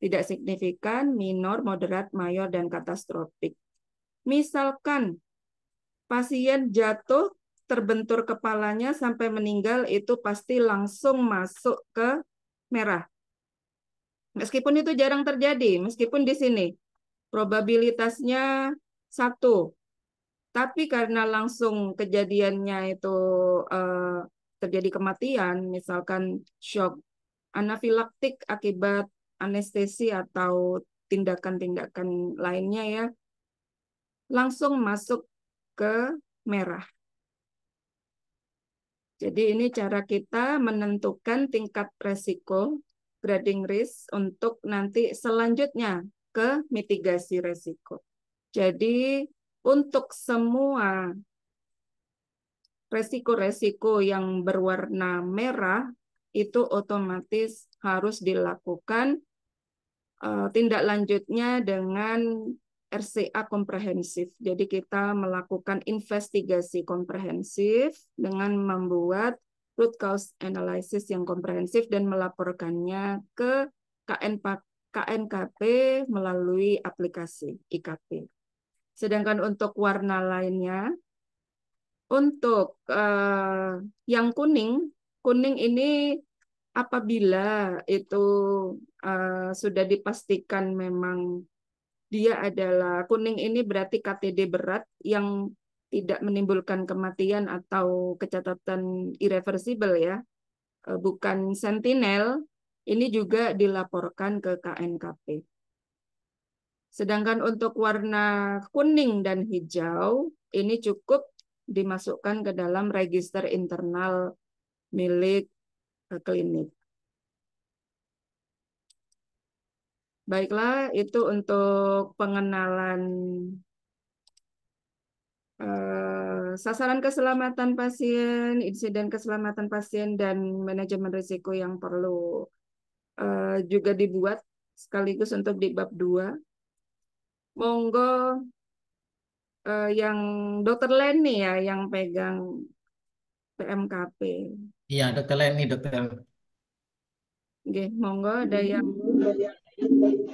S1: tidak signifikan, minor, moderat, mayor, dan katastropik. Misalkan pasien jatuh, terbentur kepalanya sampai meninggal, itu pasti langsung masuk ke merah. Meskipun itu jarang terjadi, meskipun di sini probabilitasnya 1, tapi karena langsung kejadiannya itu eh, terjadi kematian, misalkan shock anafilaktik akibat anestesi atau tindakan-tindakan lainnya ya, langsung masuk ke merah. Jadi ini cara kita menentukan tingkat resiko, grading risk untuk nanti selanjutnya ke mitigasi resiko. Jadi untuk semua resiko-resiko yang berwarna merah itu otomatis harus dilakukan tindak lanjutnya dengan RCA komprehensif. Jadi kita melakukan investigasi komprehensif dengan membuat root cause analysis yang komprehensif dan melaporkannya ke KNKP melalui aplikasi IKP. Sedangkan untuk warna lainnya, untuk yang kuning, kuning ini apabila itu sudah dipastikan memang dia adalah kuning, ini berarti KTD berat yang tidak menimbulkan kematian atau kecacatan irreversibel ya, bukan sentinel, ini juga dilaporkan ke KNKP. Sedangkan untuk warna kuning dan hijau, ini cukup dimasukkan ke dalam register internal milik klinik. Baiklah, itu untuk pengenalan sasaran keselamatan pasien, insiden keselamatan pasien, dan manajemen risiko yang perlu juga dibuat sekaligus untuk di bab 2. Monggo yang Dokter Leni ya yang pegang PMKP.
S2: Iya, dokter Leni, dokter.
S1: Oke, monggo ada yang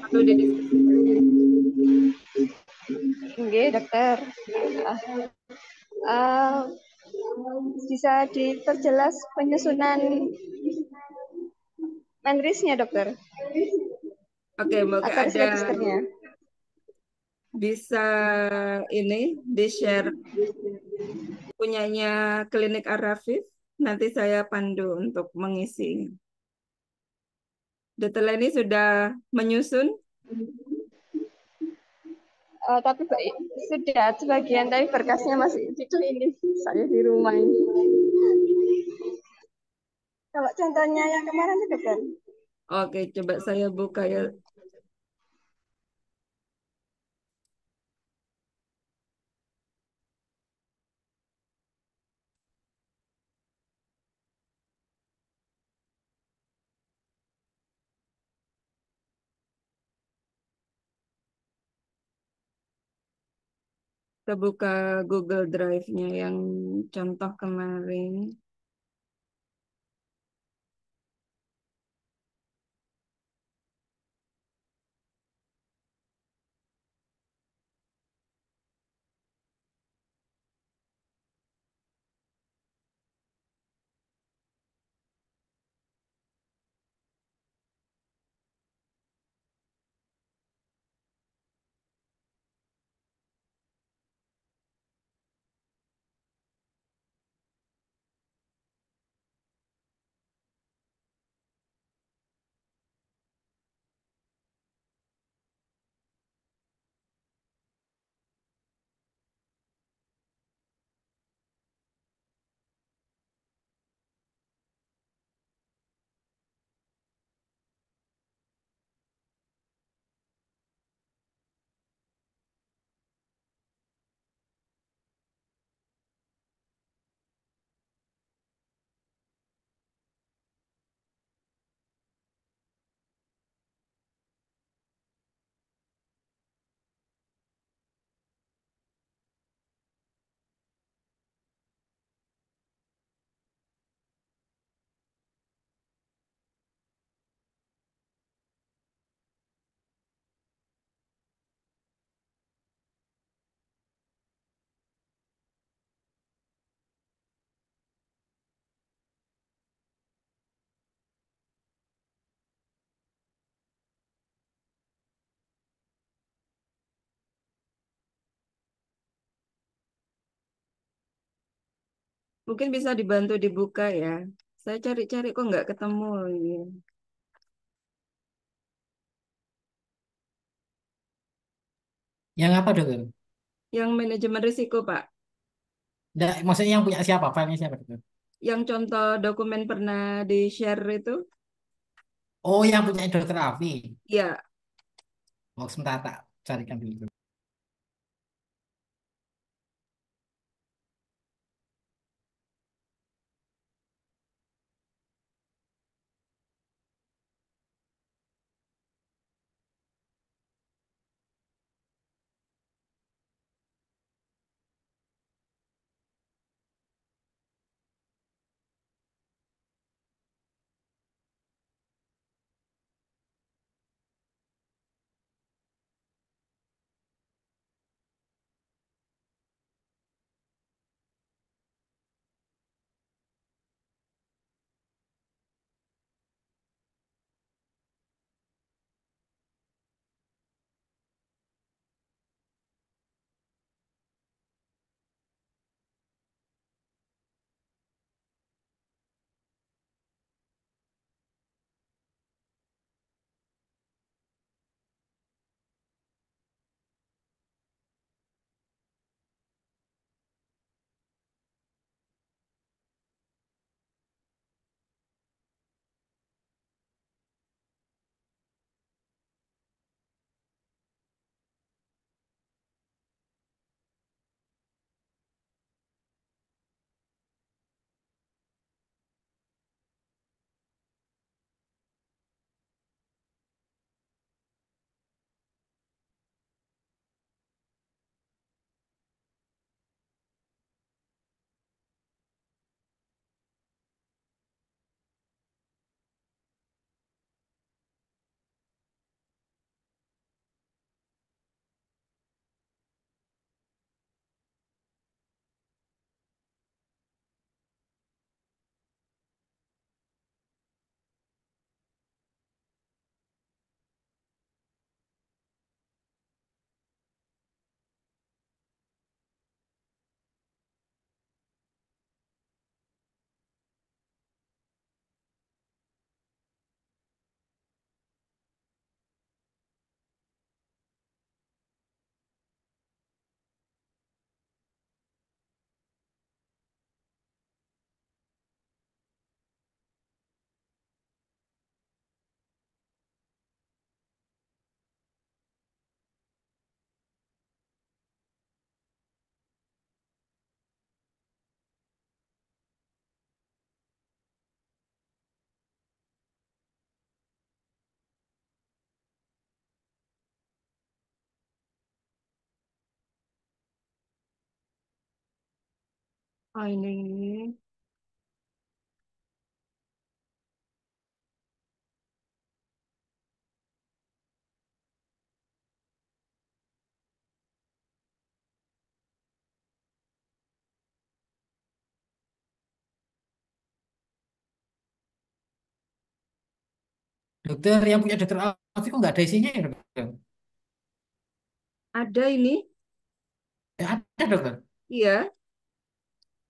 S1: perlu didiskusikan.
S3: Oke, dokter. Uh, bisa diperjelas penyusunan menrisnya, dokter?
S1: Oke, mungkin
S3: Atau
S1: ada
S3: registernya?
S1: bisa ini di-share punyanya Klinik Arafif. Nanti saya pandu untuk mengisi. Dokter Leni sudah menyusun?
S3: Tapi sudah sebagian, tapi berkasnya masih di klinik saya di rumah ini. Kalau contohnya yang kemarin itu, dokter.
S1: Oke, coba saya buka ya. Kita buka Google Drive-nya yang contoh kemarin. Mungkin bisa dibantu dibuka ya. Saya cari-cari kok nggak ketemu ini.
S2: Yang apa dokter?
S1: Yang manajemen risiko, Pak.
S2: Nggak, maksudnya yang punya siapa? Filenya siapa dokter?
S1: Yang contoh dokumen pernah di-share itu.
S2: Oh, yang punya dokter Afi.
S1: Ya,
S2: Oh, sebentar tak carikan dulu.
S1: oh ini.
S2: Dokter yang punya dokter Afi kok nggak ada isinya ya dokter?
S1: Ada ini.
S2: Ada dokter.
S1: Iya.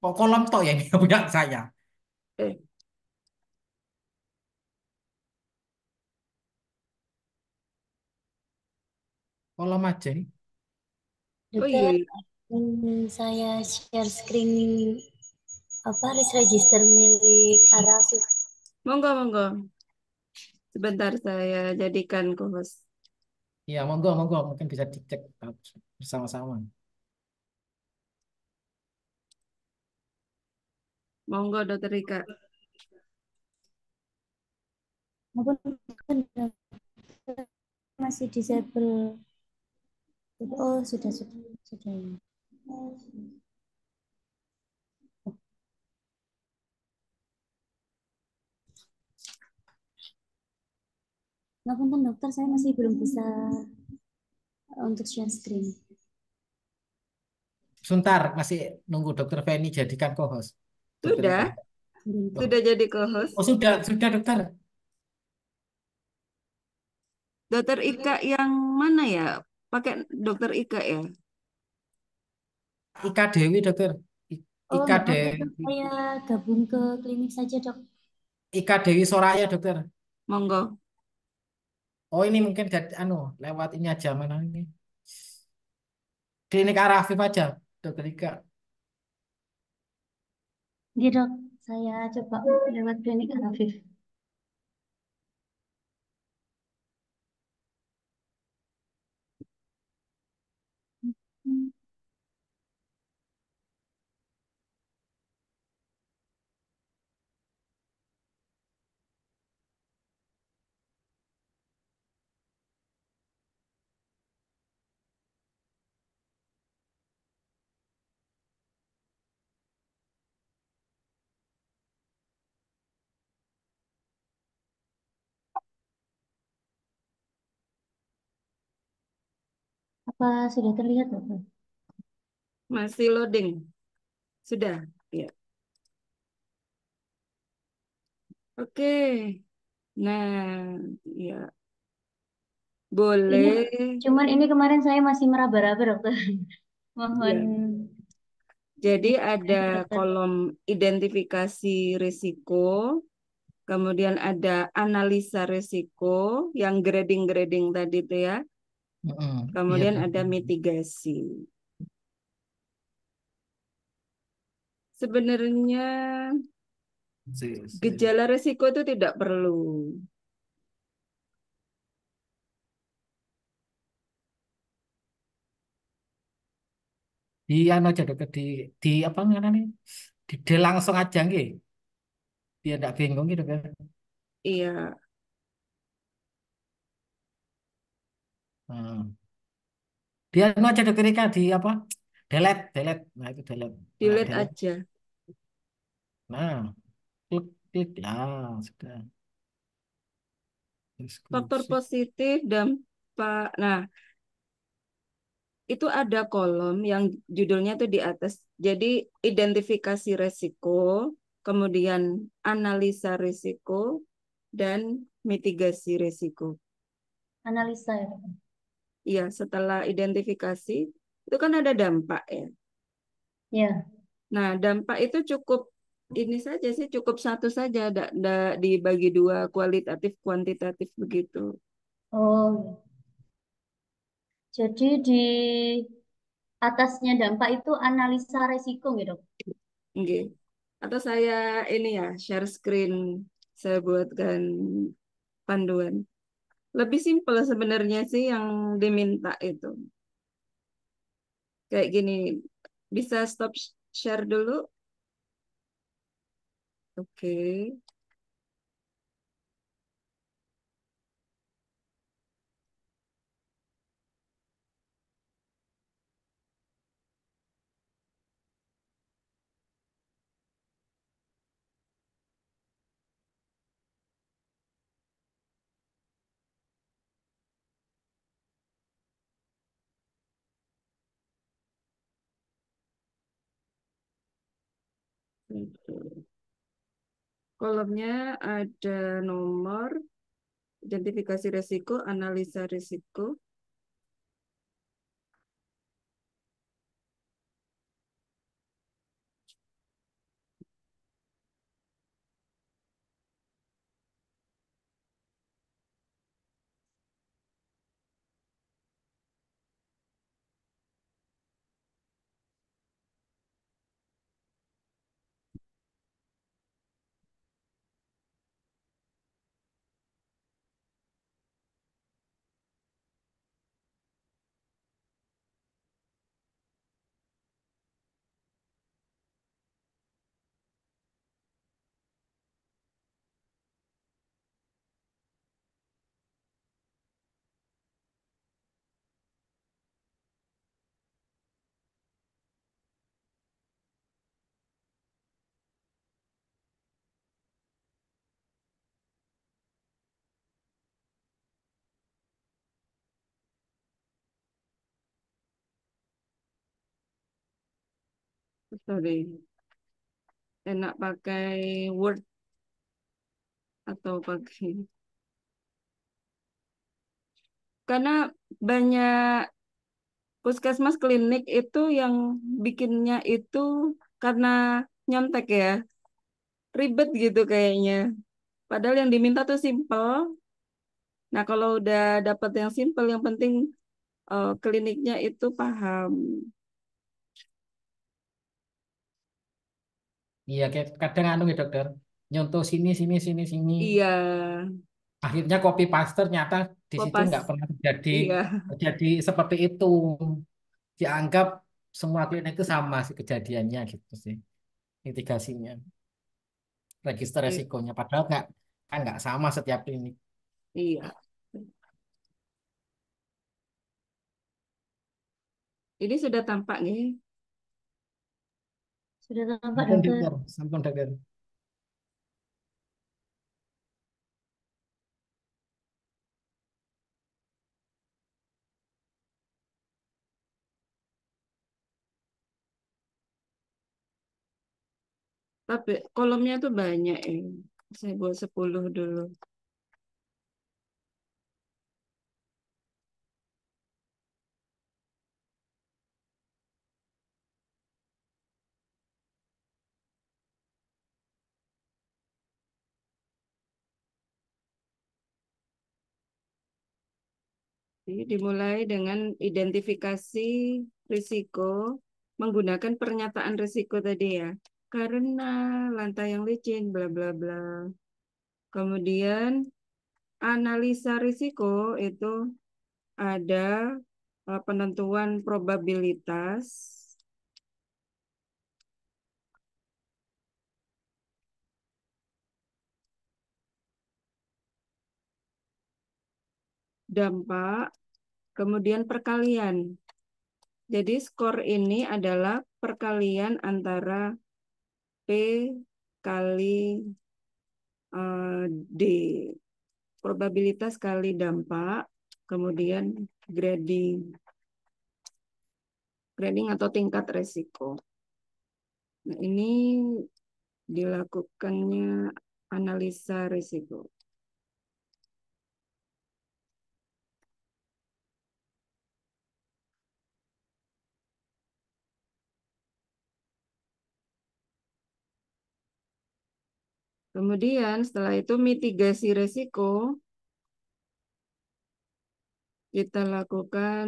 S2: Kok kolom tok ya ini yang punya saya?
S1: Eh,
S2: Kolom aja nih.
S1: oh iya,
S4: Dokter,
S1: iya.
S4: saya share screen apa risk register milik Arafik.
S1: Monggo, monggo. Sebentar saya jadikan co-host.
S2: Iya, monggo, monggo. Mungkin bisa dicek bersama-sama.
S1: Monggo, Dokter Rika.
S4: Maupun dokter masih disable. Oh, sudah. Maupun dokter, saya masih belum bisa untuk share screen.
S2: Sebentar, masih nunggu dokter Feni jadikan co-host. Dokter Ika.
S1: Sudah,
S2: Loh.
S1: sudah jadi co-host.
S2: Oh, sudah dokter.
S1: Dokter Ika yang mana ya? Pakai Dokter Ika ya?
S2: Ika Dewi dokter.
S4: Oh,
S2: Ika
S4: enggak apa-apa,
S2: Dewi,
S4: Dok. Saya gabung ke klinik saja, Dok.
S2: Ika Dewi Soraya dokter.
S1: Monggo.
S2: Oh ini mungkin lewat ini aja mana ini. Klinik Arafif aja, dokter Ika.
S4: Iya, Dok. Saya coba lewat klinik Arafif. Apa sudah terlihat, Dok?
S1: Masih loading. Sudah. Ya. Oke. Nah, ya.
S4: Ini
S1: Boleh.
S4: cuman ini kemarin saya masih meraba-raba, Dokter. Mohon
S1: Ya. Jadi ada
S4: Dokter.
S1: kolom identifikasi risiko, kemudian ada analisa risiko yang grading-grading tadi itu ya.
S2: Iya
S1: Kemudian ada
S2: dokter.
S1: mitigasi. Sebenarnya gejala risiko itu tidak perlu.
S2: Di aja dokter di apa nih? Di langsung aja nggih. Dia tidak bingung gitu kan.
S1: Iya,
S2: Hmm. Dia aja dokter Ika di apa? Delete. Nah itu delete. Nah,
S1: delete
S2: delete.
S1: aja.
S2: Nah, klik ya sudah.
S1: Faktor
S2: Deskripsi.
S1: positif dampak. Nah, itu ada kolom yang judulnya tuh di atas. Jadi identifikasi resiko, kemudian analisa risiko, dan mitigasi risiko.
S4: Analisa ya, Dok.
S1: Iya, setelah identifikasi itu kan ada dampak ya.
S4: Ya.
S1: Nah, dampak itu cukup ini saja sih, cukup satu saja, tidak dibagi dua, kualitatif, kuantitatif begitu.
S4: Oh, jadi di atasnya dampak itu analisa resiko gitu, Dok.
S1: Oke. Atau saya ini ya, share screen, saya buatkan panduan. Lebih simpel sebenarnya sih yang diminta itu. Kayak gini, bisa stop share dulu? Oke. Kolomnya ada nomor, identifikasi risiko, analisa risiko. Sorry, enak pakai Word atau pakai... Karena banyak puskesmas klinik itu yang bikinnya itu karena nyontek ya, ribet gitu kayaknya. Padahal yang diminta tuh simple. Nah, kalau udah dapat yang simple, yang penting kliniknya itu paham.
S2: Iya, kayak kadang anu ya dokter, nyontoh sini sini sini sini.
S1: Iya,
S2: Akhirnya copy paste ternyata di
S1: kok
S2: situ
S1: pas,
S2: nggak pernah terjadi
S1: iya,
S2: terjadi seperti itu. Dianggap semua klinik itu sama sih kejadiannya gitu sih, mitigasinya, register
S1: i-
S2: resikonya. Padahal nggak kan nggak sama setiap klinik.
S1: iya. Ini sudah tampak nih.
S4: Sudah tampak
S2: Sampun
S4: dokter.
S2: dokter, sampun dokter.
S1: Tapi kolomnya tuh banyak ya. Saya buat 10 dulu. Jadi dimulai dengan identifikasi risiko menggunakan pernyataan risiko tadi ya. Karena lantai yang licin, bla bla bla. Kemudian analisa risiko itu ada penentuan probabilitas, dampak, kemudian perkalian. Jadi skor ini adalah perkalian antara P kali D. Probabilitas kali dampak, kemudian grading. Grading atau tingkat resiko. Nah, ini dilakukannya analisa risiko. Kemudian setelah itu mitigasi risiko kita lakukan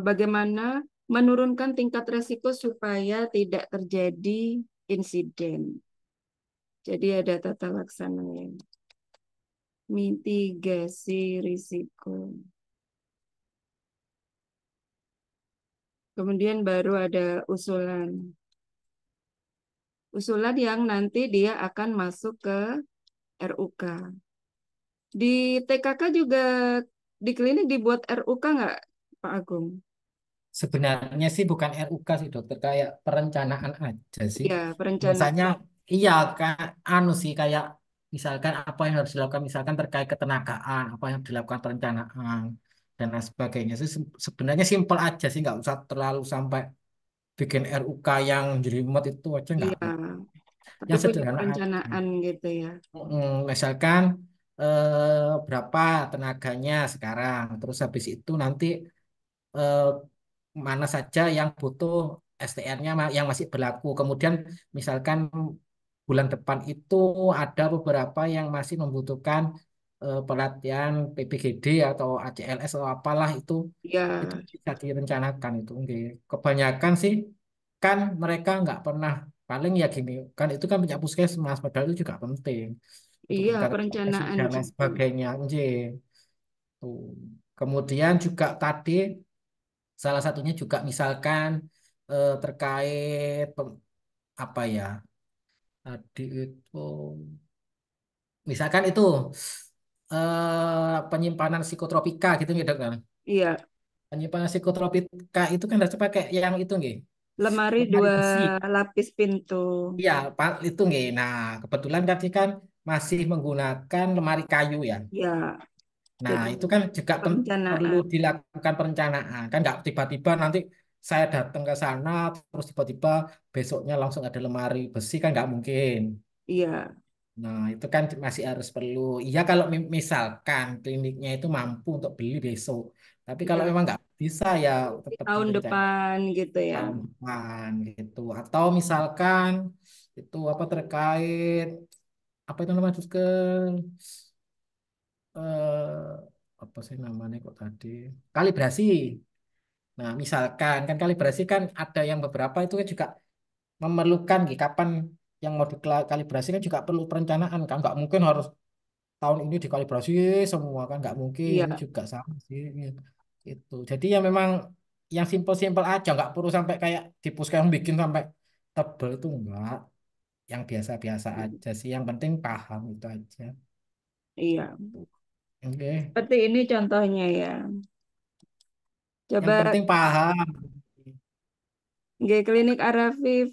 S1: bagaimana menurunkan tingkat risiko supaya tidak terjadi insiden. Jadi ada tata laksananya. Mitigasi risiko. Kemudian baru ada usulan. Usulan yang nanti dia akan masuk ke RUK. Di TKK juga di klinik dibuat RUK nggak, Pak Agung?
S2: Sebenarnya sih bukan RUK sih dokter, kayak perencanaan aja sih.
S1: Ya,
S2: Biasanya
S1: perencanaan.
S2: iya kayak anu sih kayak misalkan apa yang harus dilakukan misalkan terkait ketenagaan, apa yang dilakukan perencanaan dan lain sebagainya sih sebenarnya simpel aja sih nggak usah terlalu sampai bikin RUK yang jelimet itu aja nggak
S1: Iya,
S2: perlu.
S1: tapi
S2: Yang
S1: punya
S2: sederhana aja.
S1: perencanaan gitu ya.
S2: Misalkan berapa tenaganya sekarang, terus habis itu nanti eh, mana saja yang butuh STR-nya yang masih berlaku. Kemudian misalkan bulan depan itu ada beberapa yang masih membutuhkan pelatihan PPGD atau ACLS atau apalah itu
S1: Ya,
S2: bisa direncanakan itu. Oke. Kebanyakan sih kan mereka nggak pernah paling ya gini kan itu kan punya puskesmas padahal itu juga penting untuk
S1: iya
S2: tingkat profesi
S1: perencanaan
S2: dan lain
S1: juga.
S2: sebagainya. Nggih. Tuh. Kemudian juga tadi salah satunya juga misalkan terkait apa ya tadi itu misalkan itu penyimpanan psikotropika gitu gitu kan.
S1: Iya,
S2: Penyimpanan psikotropika itu kan harus pakai yang itu nggih.
S1: lemari
S2: Lemari
S1: dua
S2: besi.
S1: lapis pintu.
S2: Iya, itu nggih. Nah, kebetulan tadi kan masih menggunakan lemari kayu ya.
S1: Ya,
S2: Nah,
S1: jadi
S2: itu kan juga perlu
S1: perencanaan.
S2: dilakukan perencanaan. Kan nggak tiba-tiba nanti saya datang ke sana, terus tiba-tiba besoknya langsung ada lemari besi, kan nggak mungkin.
S1: Iya,
S2: Nah, itu kan masih harus perlu. Iya, kalau misalkan kliniknya itu mampu untuk beli besok. Tapi kalau
S1: Ya,
S2: memang nggak bisa ya
S1: di
S2: tetap
S1: tahun
S2: direncanakan
S1: depan gitu ya.
S2: tahun depan gitu. Atau misalkan itu apa terkait apa itu namanya ke apa sih namanya kok tadi kalibrasi. Nah, misalkan kan kalibrasi kan ada yang beberapa itu kan juga memerlukan kapan yang mau dikalibrasi kan juga perlu perencanaan kan nggak mungkin harus tahun ini dikalibrasi semua kan nggak mungkin
S1: Iya,
S2: ini juga sama sih itu jadi ya memang yang simpel-simpel aja nggak perlu sampai kayak di puskesmas bikin sampai tebel itu enggak yang biasa-biasa aja sih yang penting paham itu aja
S1: iya.
S2: oke
S1: Seperti ini contohnya ya.
S2: yang
S1: Coba
S2: penting paham
S1: Klinik Arafif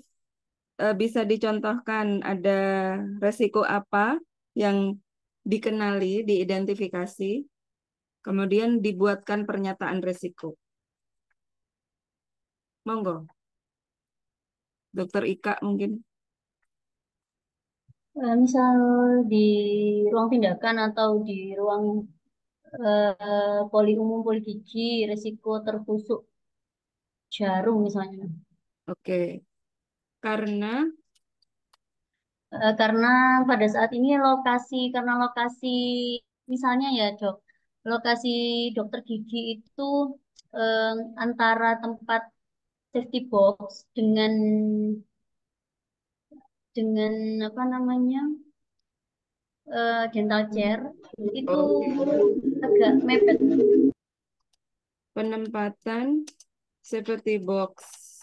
S1: bisa dicontohkan ada resiko apa yang dikenali, diidentifikasi, kemudian dibuatkan pernyataan resiko. Monggo, Dokter Ika mungkin.
S4: Misal di ruang tindakan atau di ruang poli umum poli gigi, risiko tertusuk jarum misalnya.
S1: Oke, karena
S4: Karena pada saat ini karena lokasi misalnya ya dok, lokasi dokter gigi itu eh, antara tempat safety box dengan apa namanya dental chair itu agak mepet.
S1: penempatan safety box.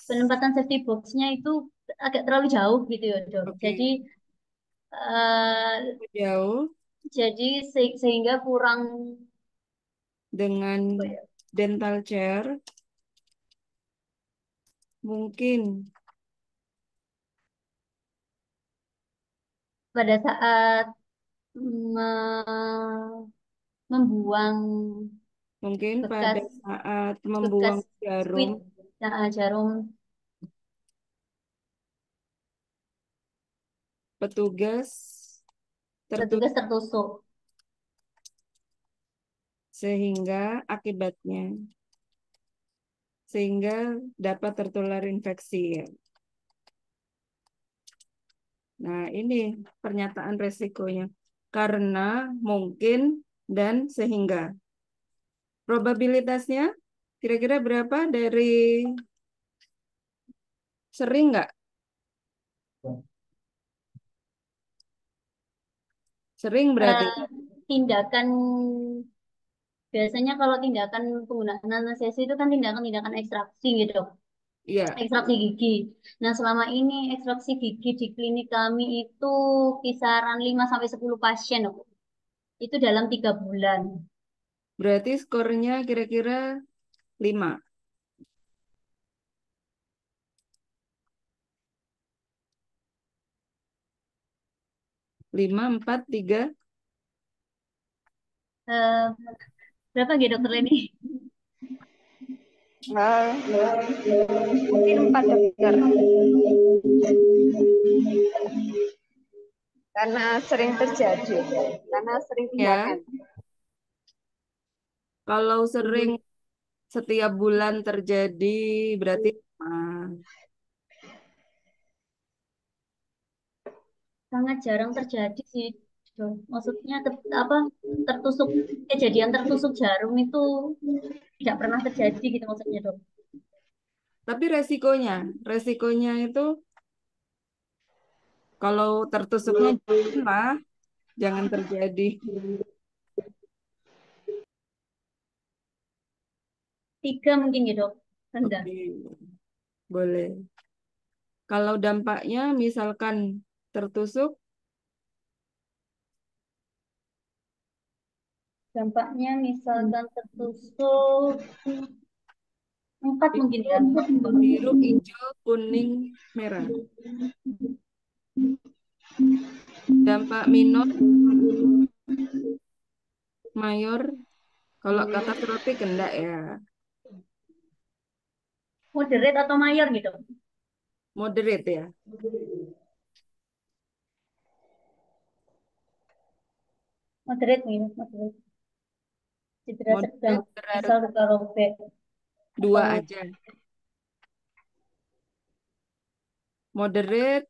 S4: Penempatan safety box-nya itu agak terlalu jauh gitu ya dok. Jadi
S1: Oke,
S4: eh,
S1: jauh
S4: sehingga kurang
S1: dengan
S4: apa ya,
S1: dental chair mungkin.
S4: pada saat me- membuang
S1: Mungkin pada
S4: bekas
S1: saat
S4: bekas
S1: membuang
S4: squid,
S1: jarum,
S4: nah, jarum
S1: petugas tertutup
S4: petugas tertusuk.
S1: sehingga akibatnya sehingga dapat tertular infeksi ya. Nah, ini pernyataan resikonya. Karena mungkin dan sehingga. Probabilitasnya kira-kira berapa dari sering nggak? Sering berarti.
S4: Eh, Tindakan biasanya kalau tindakan penggunaan anestesi itu kan tindakan-tindakan ekstraksi gitu,
S1: Iya,
S4: ekstraksi gigi. Nah, selama ini ekstraksi gigi di klinik kami itu kisaran 5 sampai 10 pasien, dok. Itu dalam 3 bulan.
S1: berarti skornya kira-kira 5. 5, 4, 3.
S4: Eh, Berapa gitu dokter Leni?
S3: Eh, mungkin 4 dokter. Karena sering terjadi, karena sering
S1: Ya,
S3: tindakan.
S1: kalau sering setiap bulan terjadi berarti
S4: Sangat jarang terjadi sih, dok. Maksudnya apa tertusuk kejadian tertusuk jarum itu tidak pernah terjadi gitu maksudnya dok.
S1: tapi resikonya itu kalau tertusuknya janganlah, jangan terjadi.
S4: 3 mungkin gitu dok, rendah.
S1: Oke, boleh. Kalau dampaknya misalkan tertusuk,
S4: Dampaknya misalkan tertusuk 4 mungkin ya.
S1: biru, hijau, kuning, merah. Dampak minor, mayor, kalau katastrofik enggak ya.
S4: Moderate atau mayor gitu.
S1: Moderate ya.
S4: Moderate nih, moderate. Cedera sedang,
S1: Moderate berarti
S4: misal luka robek
S1: dua
S4: atau
S1: aja. Moderate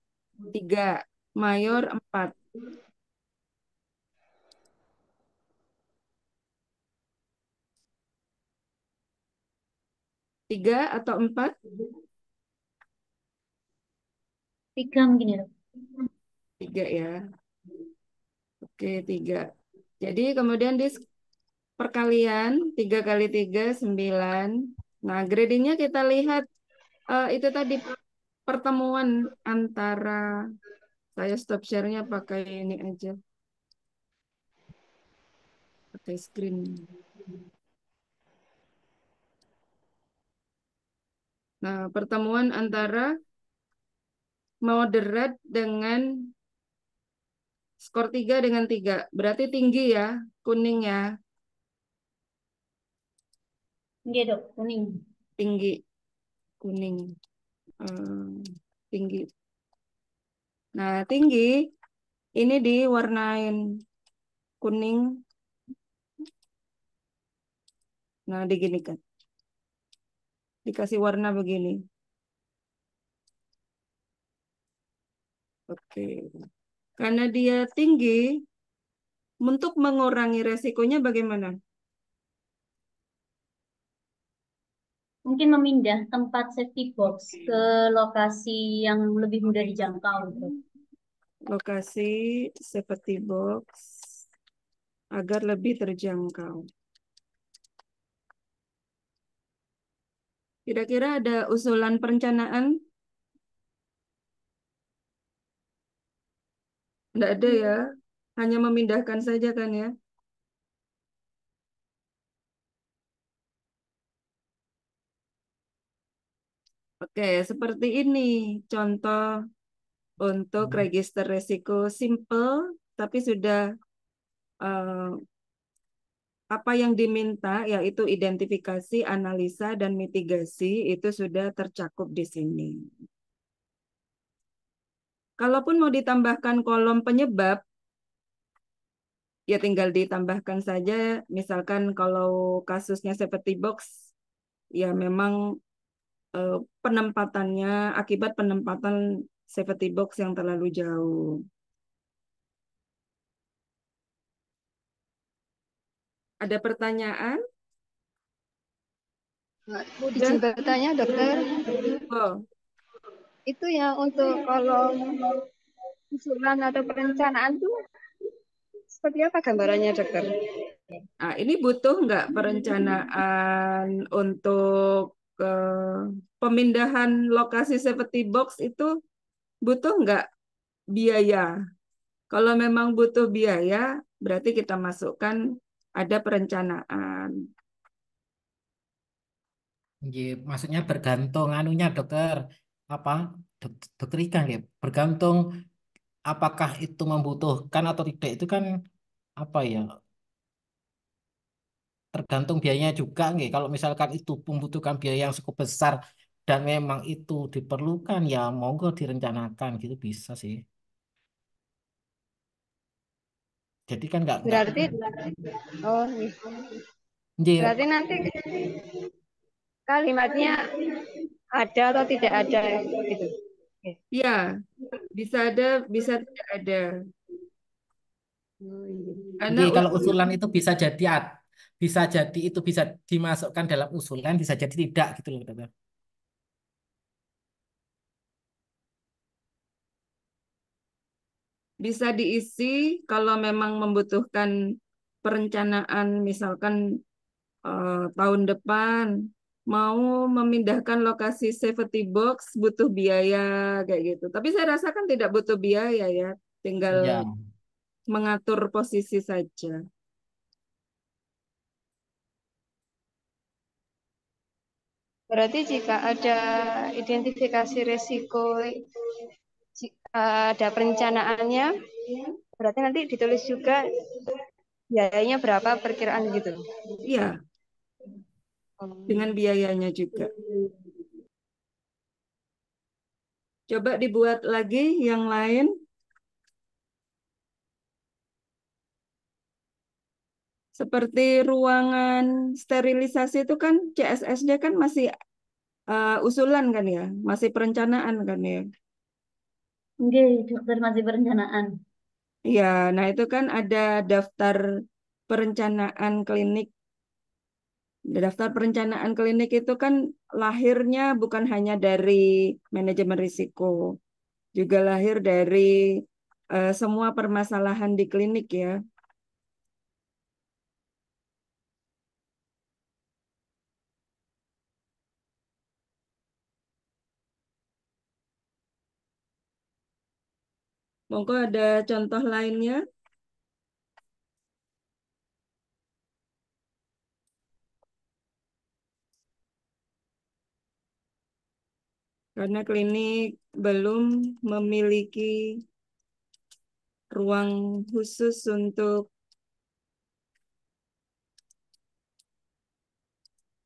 S1: 3, mayor 4. 3 atau 4?
S4: 3 mungkin ya, Dok.
S1: 3 ya. Oke, 3. Jadi kemudian di perkalian 3 kali 3 9. Nah, gradingnya kita lihat itu tadi pertemuan antara, saya stop share-nya pakai ini aja, pakai screen. Nah, pertemuan antara moderate dengan skor 3 dengan 3. Berarti tinggi ya, kuning ya,
S4: Iya, Dok, kuning.
S1: tinggi, kuning. Hmm, tinggi. Nah, tinggi ini diwarnain kuning. Nah, diginikan. Dikasih warna begini. Oke. Karena dia tinggi, untuk mengurangi resikonya bagaimana?
S4: Mungkin memindah tempat safety box
S1: Oke.
S4: ke lokasi yang lebih mudah
S1: Oke.
S4: dijangkau, Dok.
S1: Lokasi safety box agar lebih terjangkau. Kira-kira ada usulan perencanaan? Tidak ada ya, hanya memindahkan saja kan ya. Oke, seperti ini contoh untuk register resiko simple, tapi sudah eh, apa yang diminta yaitu identifikasi, analisa, dan mitigasi itu sudah tercakup di sini. Kalaupun mau ditambahkan kolom penyebab, ya tinggal ditambahkan saja. Misalkan kalau kasusnya seperti box, ya memang penempatannya akibat penempatan safety box yang terlalu jauh. Ada pertanyaan?
S3: Izin
S1: Udah?
S3: bertanya, dokter.
S1: Oh,
S3: Itu yang untuk kalau usulan atau perencanaan tuh seperti apa gambarannya, dokter?
S1: nah ini butuh nggak perencanaan untuk pemindahan lokasi safety box itu butuh nggak biaya? Kalau memang butuh biaya, berarti kita masukkan ada perencanaan.
S2: Nggih, maksudnya bergantung anunya dokter apa dokter ikan ya bergantung apakah itu membutuhkan atau tidak itu kan apa ya tergantung biayanya juga nggih. Kalau misalkan itu membutuhkan biaya yang cukup besar dan memang itu diperlukan ya monggo direncanakan gitu bisa sih. Jadi kan nggak
S3: Berarti, oh, iya.
S2: nggih,
S3: Berarti nanti kalimatnya ada atau tidak ada gitu. Oke.
S1: Ya, bisa ada, bisa tidak ada.
S3: Oh, iya.
S1: Karena
S2: nggih, kalau usulan itu bisa jadi itu bisa dimasukkan dalam usulan bisa jadi tidak gitu loh dokter.
S1: bisa diisi kalau memang membutuhkan perencanaan, misalkan tahun depan mau memindahkan lokasi safety box butuh biaya kayak gitu. Tapi saya rasakan tidak butuh biaya ya, tinggal
S2: Ya.
S1: mengatur posisi saja.
S3: Berarti jika ada identifikasi resiko, ada perencanaannya, berarti nanti ditulis juga biayanya berapa perkiraan gitu.
S1: Iya, dengan biayanya juga. Coba dibuat lagi yang lain. Seperti ruangan sterilisasi itu kan CSSD kan masih usulan kan ya, masih perencanaan kan ya.
S4: Nggih, dokter masih perencanaan.
S1: Iya, nah itu kan ada daftar perencanaan klinik. Daftar perencanaan klinik itu kan lahirnya bukan hanya dari manajemen risiko, juga lahir dari semua permasalahan di klinik ya. Monggo ada contoh lainnya. Karena klinik belum memiliki ruang khusus untuk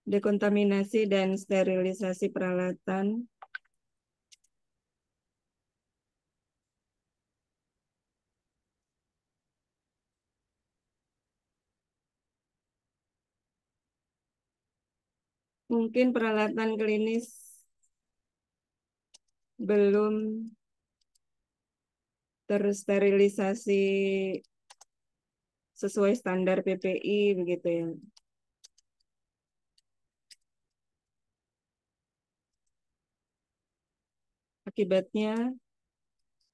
S1: dekontaminasi dan sterilisasi peralatan. Mungkin peralatan klinis belum tersterilisasi sesuai standar PPI begitu ya. Akibatnya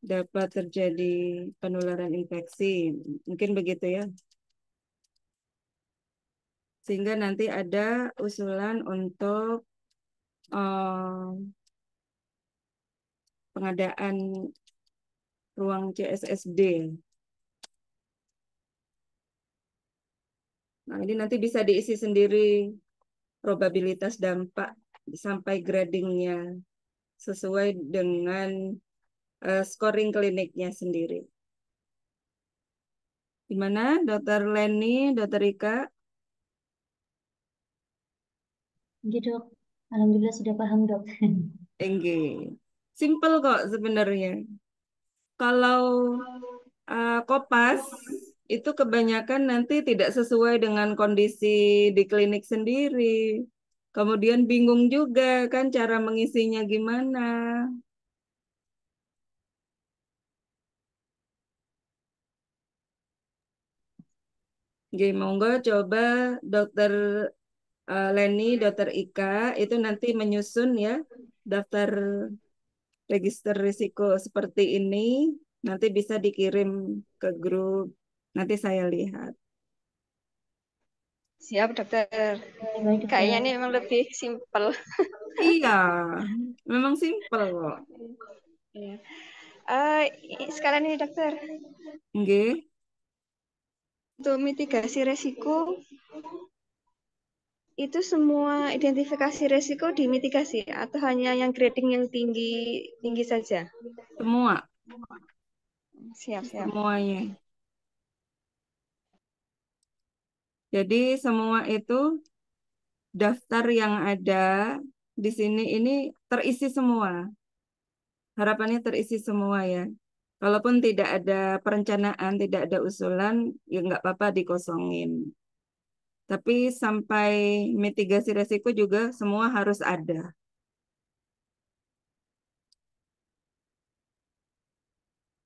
S1: dapat terjadi penularan infeksi. Mungkin begitu ya. Sehingga nanti ada usulan untuk pengadaan ruang CSSD. Nah, ini nanti bisa diisi sendiri probabilitas dampak sampai gradingnya sesuai dengan scoring kliniknya sendiri. Gimana, Dokter Leni, Dokter Ika?
S4: Nggih, Dok. Alhamdulillah sudah paham, Dok.
S1: Enggak. Simple kok sebenarnya. Kalau kopas itu kebanyakan nanti tidak sesuai dengan kondisi di klinik sendiri. Kemudian bingung juga kan cara mengisinya gimana. Oke, monggo coba Dokter Leni, Dokter Ika itu nanti menyusun ya daftar register risiko seperti ini. Nanti bisa dikirim ke grup. Nanti saya lihat.
S3: Siap, dokter.
S4: Baik,
S3: Kayaknya ini
S4: dokter.
S3: memang lebih simpel.
S1: Iya, memang simpel kok.
S3: Iya. Sekarang ini, dokter,
S1: Nggih.
S3: untuk mitigasi resiko, itu semua identifikasi resiko dimitigasi atau hanya yang grading yang tinggi tinggi saja?
S1: Semua,
S3: Siap, siap.
S1: semuanya. Jadi semua itu daftar yang ada di sini ini terisi semua. Harapannya terisi semua ya. Kalaupun tidak ada perencanaan, tidak ada usulan, ya nggak apa-apa dikosongin. Tapi sampai mitigasi resiko juga semua harus ada.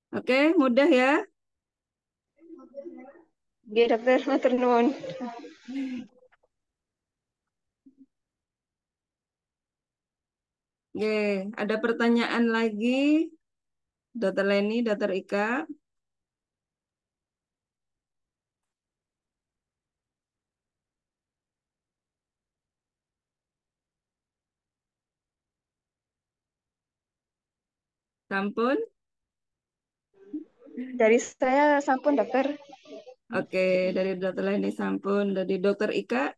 S1: Oke, mudah ya.
S3: Oke, dokter, matur nuwun.
S1: Oke, ada pertanyaan lagi, Dokter Leni, Dokter Ika. Sampun?
S3: Dari saya sampun, dokter.
S1: Oke, dari Dokter Leni sampun, dari Dokter Ika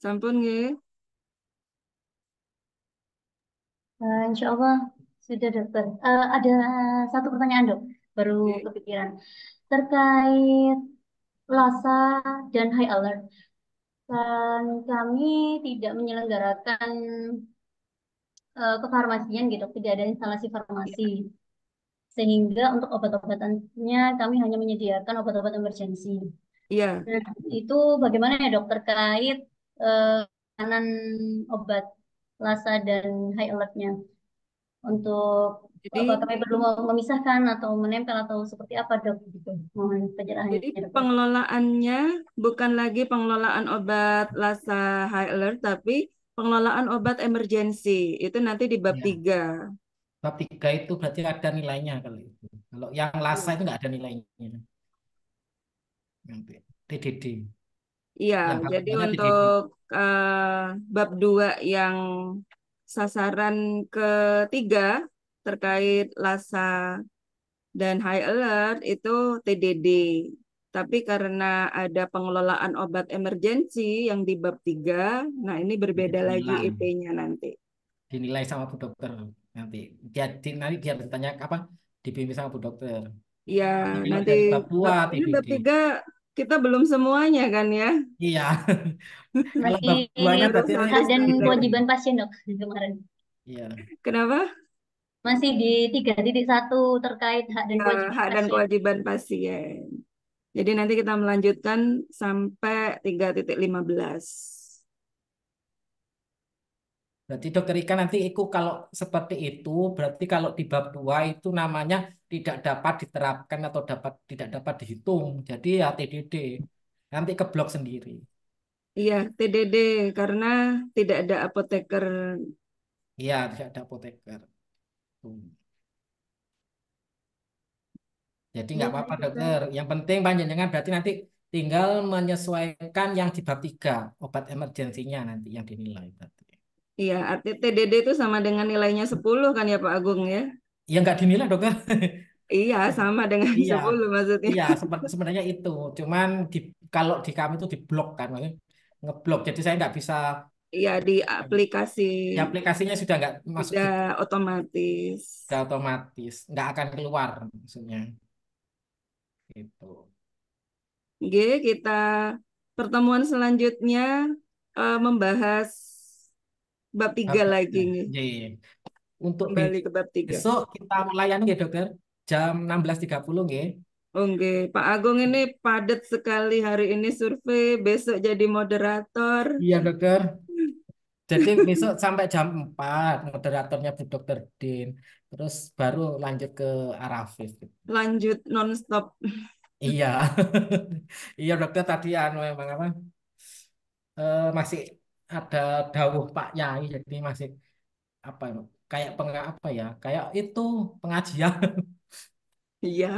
S1: sampun nggih.
S4: Insya Allah sudah, dokter. Ada satu pertanyaan, dok. Baru
S1: Oke.
S4: kepikiran. Terkait LASA dan high alert. Dan kami tidak menyelenggarakan kefarmasian gitu, tidak ada instalasi farmasi. Sehingga untuk obat-obatannya kami hanya menyediakan obat-obat emergensi.
S1: Iya,
S4: Nah, itu bagaimana ya dok terkait eh, kanan obat Lassa dan high alertnya untuk apa
S1: jadi
S4: kami perlu memisahkan atau menempel atau seperti apa dok gitu. Mohon pencerahannya
S1: Jadi
S4: dokter.
S1: pengelolaannya bukan lagi pengelolaan obat Lassa High Alert, tapi pengelolaan obat emergensi. Itu nanti di bab
S2: Ya.
S1: 3.
S2: Bab 3 itu berarti ada nilainya kalau itu. Kalau yang lasa
S1: Iya.
S2: itu nggak ada nilainya. Nanti TDD.
S1: Iya,
S2: Yang bab
S1: jadi
S2: 3-nya TDD.
S1: untuk bab 2 yang sasaran ketiga terkait Lassa dan High Alert itu TDD. Tapi karena ada pengelolaan obat emergensi yang di bab 3, nah ini
S2: Nanti
S1: berbeda lagi
S2: dinilai.
S1: IP-nya nanti.
S2: Dinilai sama Bu Dokter. Nanti nanti dia bertanya apa? Dibimbing sama Bu Dokter.
S1: Ya,
S2: Jadi kalau
S1: nanti
S2: dari bab 2
S1: ini bab
S2: TDD.
S1: 3 kita belum semuanya kan ya.
S2: Iya. Kalau
S4: Masih
S2: bab 2-nya
S1: Harus
S2: berarti nanti
S4: hak
S1: harus
S4: dan
S1: nonton.
S2: TDD.
S4: kewajiban pasien dok kemarin.
S2: Iya.
S1: Kenapa?
S4: Masih di 3.1 terkait hak dan
S1: Ya,
S4: kewajiban
S1: hak dan
S4: pasien.
S1: kewajiban pasien. Jadi nanti kita melanjutkan sampai 3.15.
S2: Berarti Dokter Ika nanti itu kalau seperti itu, berarti kalau di bab 2 itu namanya tidak dapat diterapkan atau tidak dapat dihitung. Jadi ya TDD. Nanti keblok sendiri.
S1: Iya, TDD karena tidak ada apoteker.
S2: Iya, tidak ada apoteker. Tuh. Jadi
S1: Ini
S2: nggak
S1: nanti
S2: apa-apa
S1: kita,
S2: dokter. Yang penting panjenengan berarti nanti tinggal menyesuaikan yang di bab 3 obat emergensinya nanti yang dinilai berarti.
S1: iya, arti TDD itu sama dengan nilainya 10 kan ya Pak Agung ya?
S2: Ya nggak dinilai dokter.
S1: Iya, sama dengan
S2: Iya,
S1: 10 maksudnya.
S2: iya sebenarnya itu. Cuman kalau di kami itu diblok kan, maksudnya ngeblok. Jadi saya nggak bisa
S1: Iya, di aplikasi
S2: di aplikasinya sudah nggak masuk
S1: sudah
S2: gitu,
S1: otomatis.
S2: sudah otomatis, nggak akan keluar maksudnya. Gitu.
S1: Oke, kita pertemuan selanjutnya membahas bab 3
S2: Bab
S1: lagi
S2: tiga.
S1: nih.
S2: Iya. Untuk
S1: Kembali ke bab 3.
S2: besok kita melayani ya dokter jam 16.30 nggih.
S1: Oke, Pak Agung ini padat sekali hari ini survei, besok jadi moderator.
S2: Iya dokter. Jadi besok sampai jam 4 moderatornya Bu Dokter Din. Terus baru lanjut ke Arafif.
S1: Lanjut nonstop.
S2: Iya. Iya dokter tadi anu memang apa masih ada dawuh Pak Yai jadi masih apa ya, kayak apa ya kayak itu pengajian.
S1: Iya,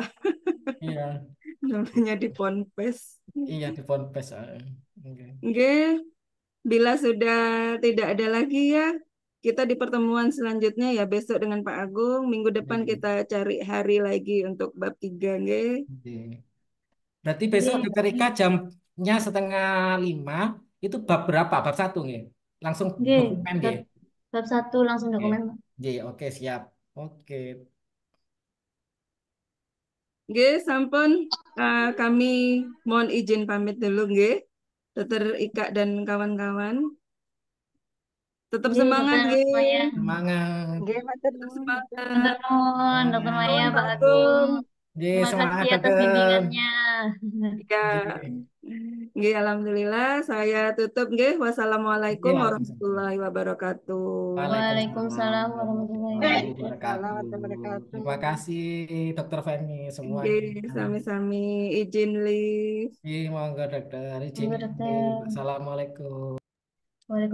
S2: Iya.
S1: namanya di Ponpes.
S2: Iya di Ponpes. Oke.
S1: Oke, bila sudah tidak ada lagi ya, kita di pertemuan selanjutnya ya besok dengan Pak Agung. Minggu depan
S2: Iya.
S1: kita cari hari lagi untuk bab 3, nge.
S2: Iya. Berarti besok
S4: Jadi
S2: dokter Rika jamnya 4:30 itu bab berapa? Bab 1 nih. Langsung
S4: G,
S2: dokumen
S4: bab,
S2: nggih.
S4: bab 1 langsung
S2: Oke.
S4: dokumen.
S2: Nggih, oke siap. Oke.
S1: Nge, sampun kami mohon izin pamit dulu, nge. Dokter Ika dan kawan-kawan. Tetap
S4: G,
S1: semangat,
S4: dokter
S1: nge.
S4: Maya.
S2: Semangat.
S3: Nggih, matur
S1: Tetap
S3: nuwun, dokter.
S1: semangat.
S4: Dokter Nun, dokter Maya,
S2: Semangat.
S1: Nuhun, Pak
S4: Pak Agung.
S1: Agung.
S2: Nggih,
S4: Terima kasih
S2: semangat
S4: atas
S2: dokter.
S4: bimbingannya.
S1: Ya,
S2: Nggih.
S1: nggih, alhamdulillah. Saya tutup, nggih. Wassalamualaikum
S2: Nggih, Waalaikumsalam.
S1: warahmatullahi wabarakatuh.
S2: Waalaikumsalam
S4: Waalaikumsalam warahmatullahi
S2: warahmatullahi
S4: wabarakatuh.
S3: Waalaikumsalam
S2: wabarakatuh.
S3: warahmatullahi wabarakatuh.
S2: Terima kasih Dokter Feni
S1: Nggih,
S2: semuanya.
S1: sami-sami izin live.
S2: Monggo dokter, izin.
S4: Enggak, dokter.
S2: Assalamualaikum.
S4: Waalaikumsalam.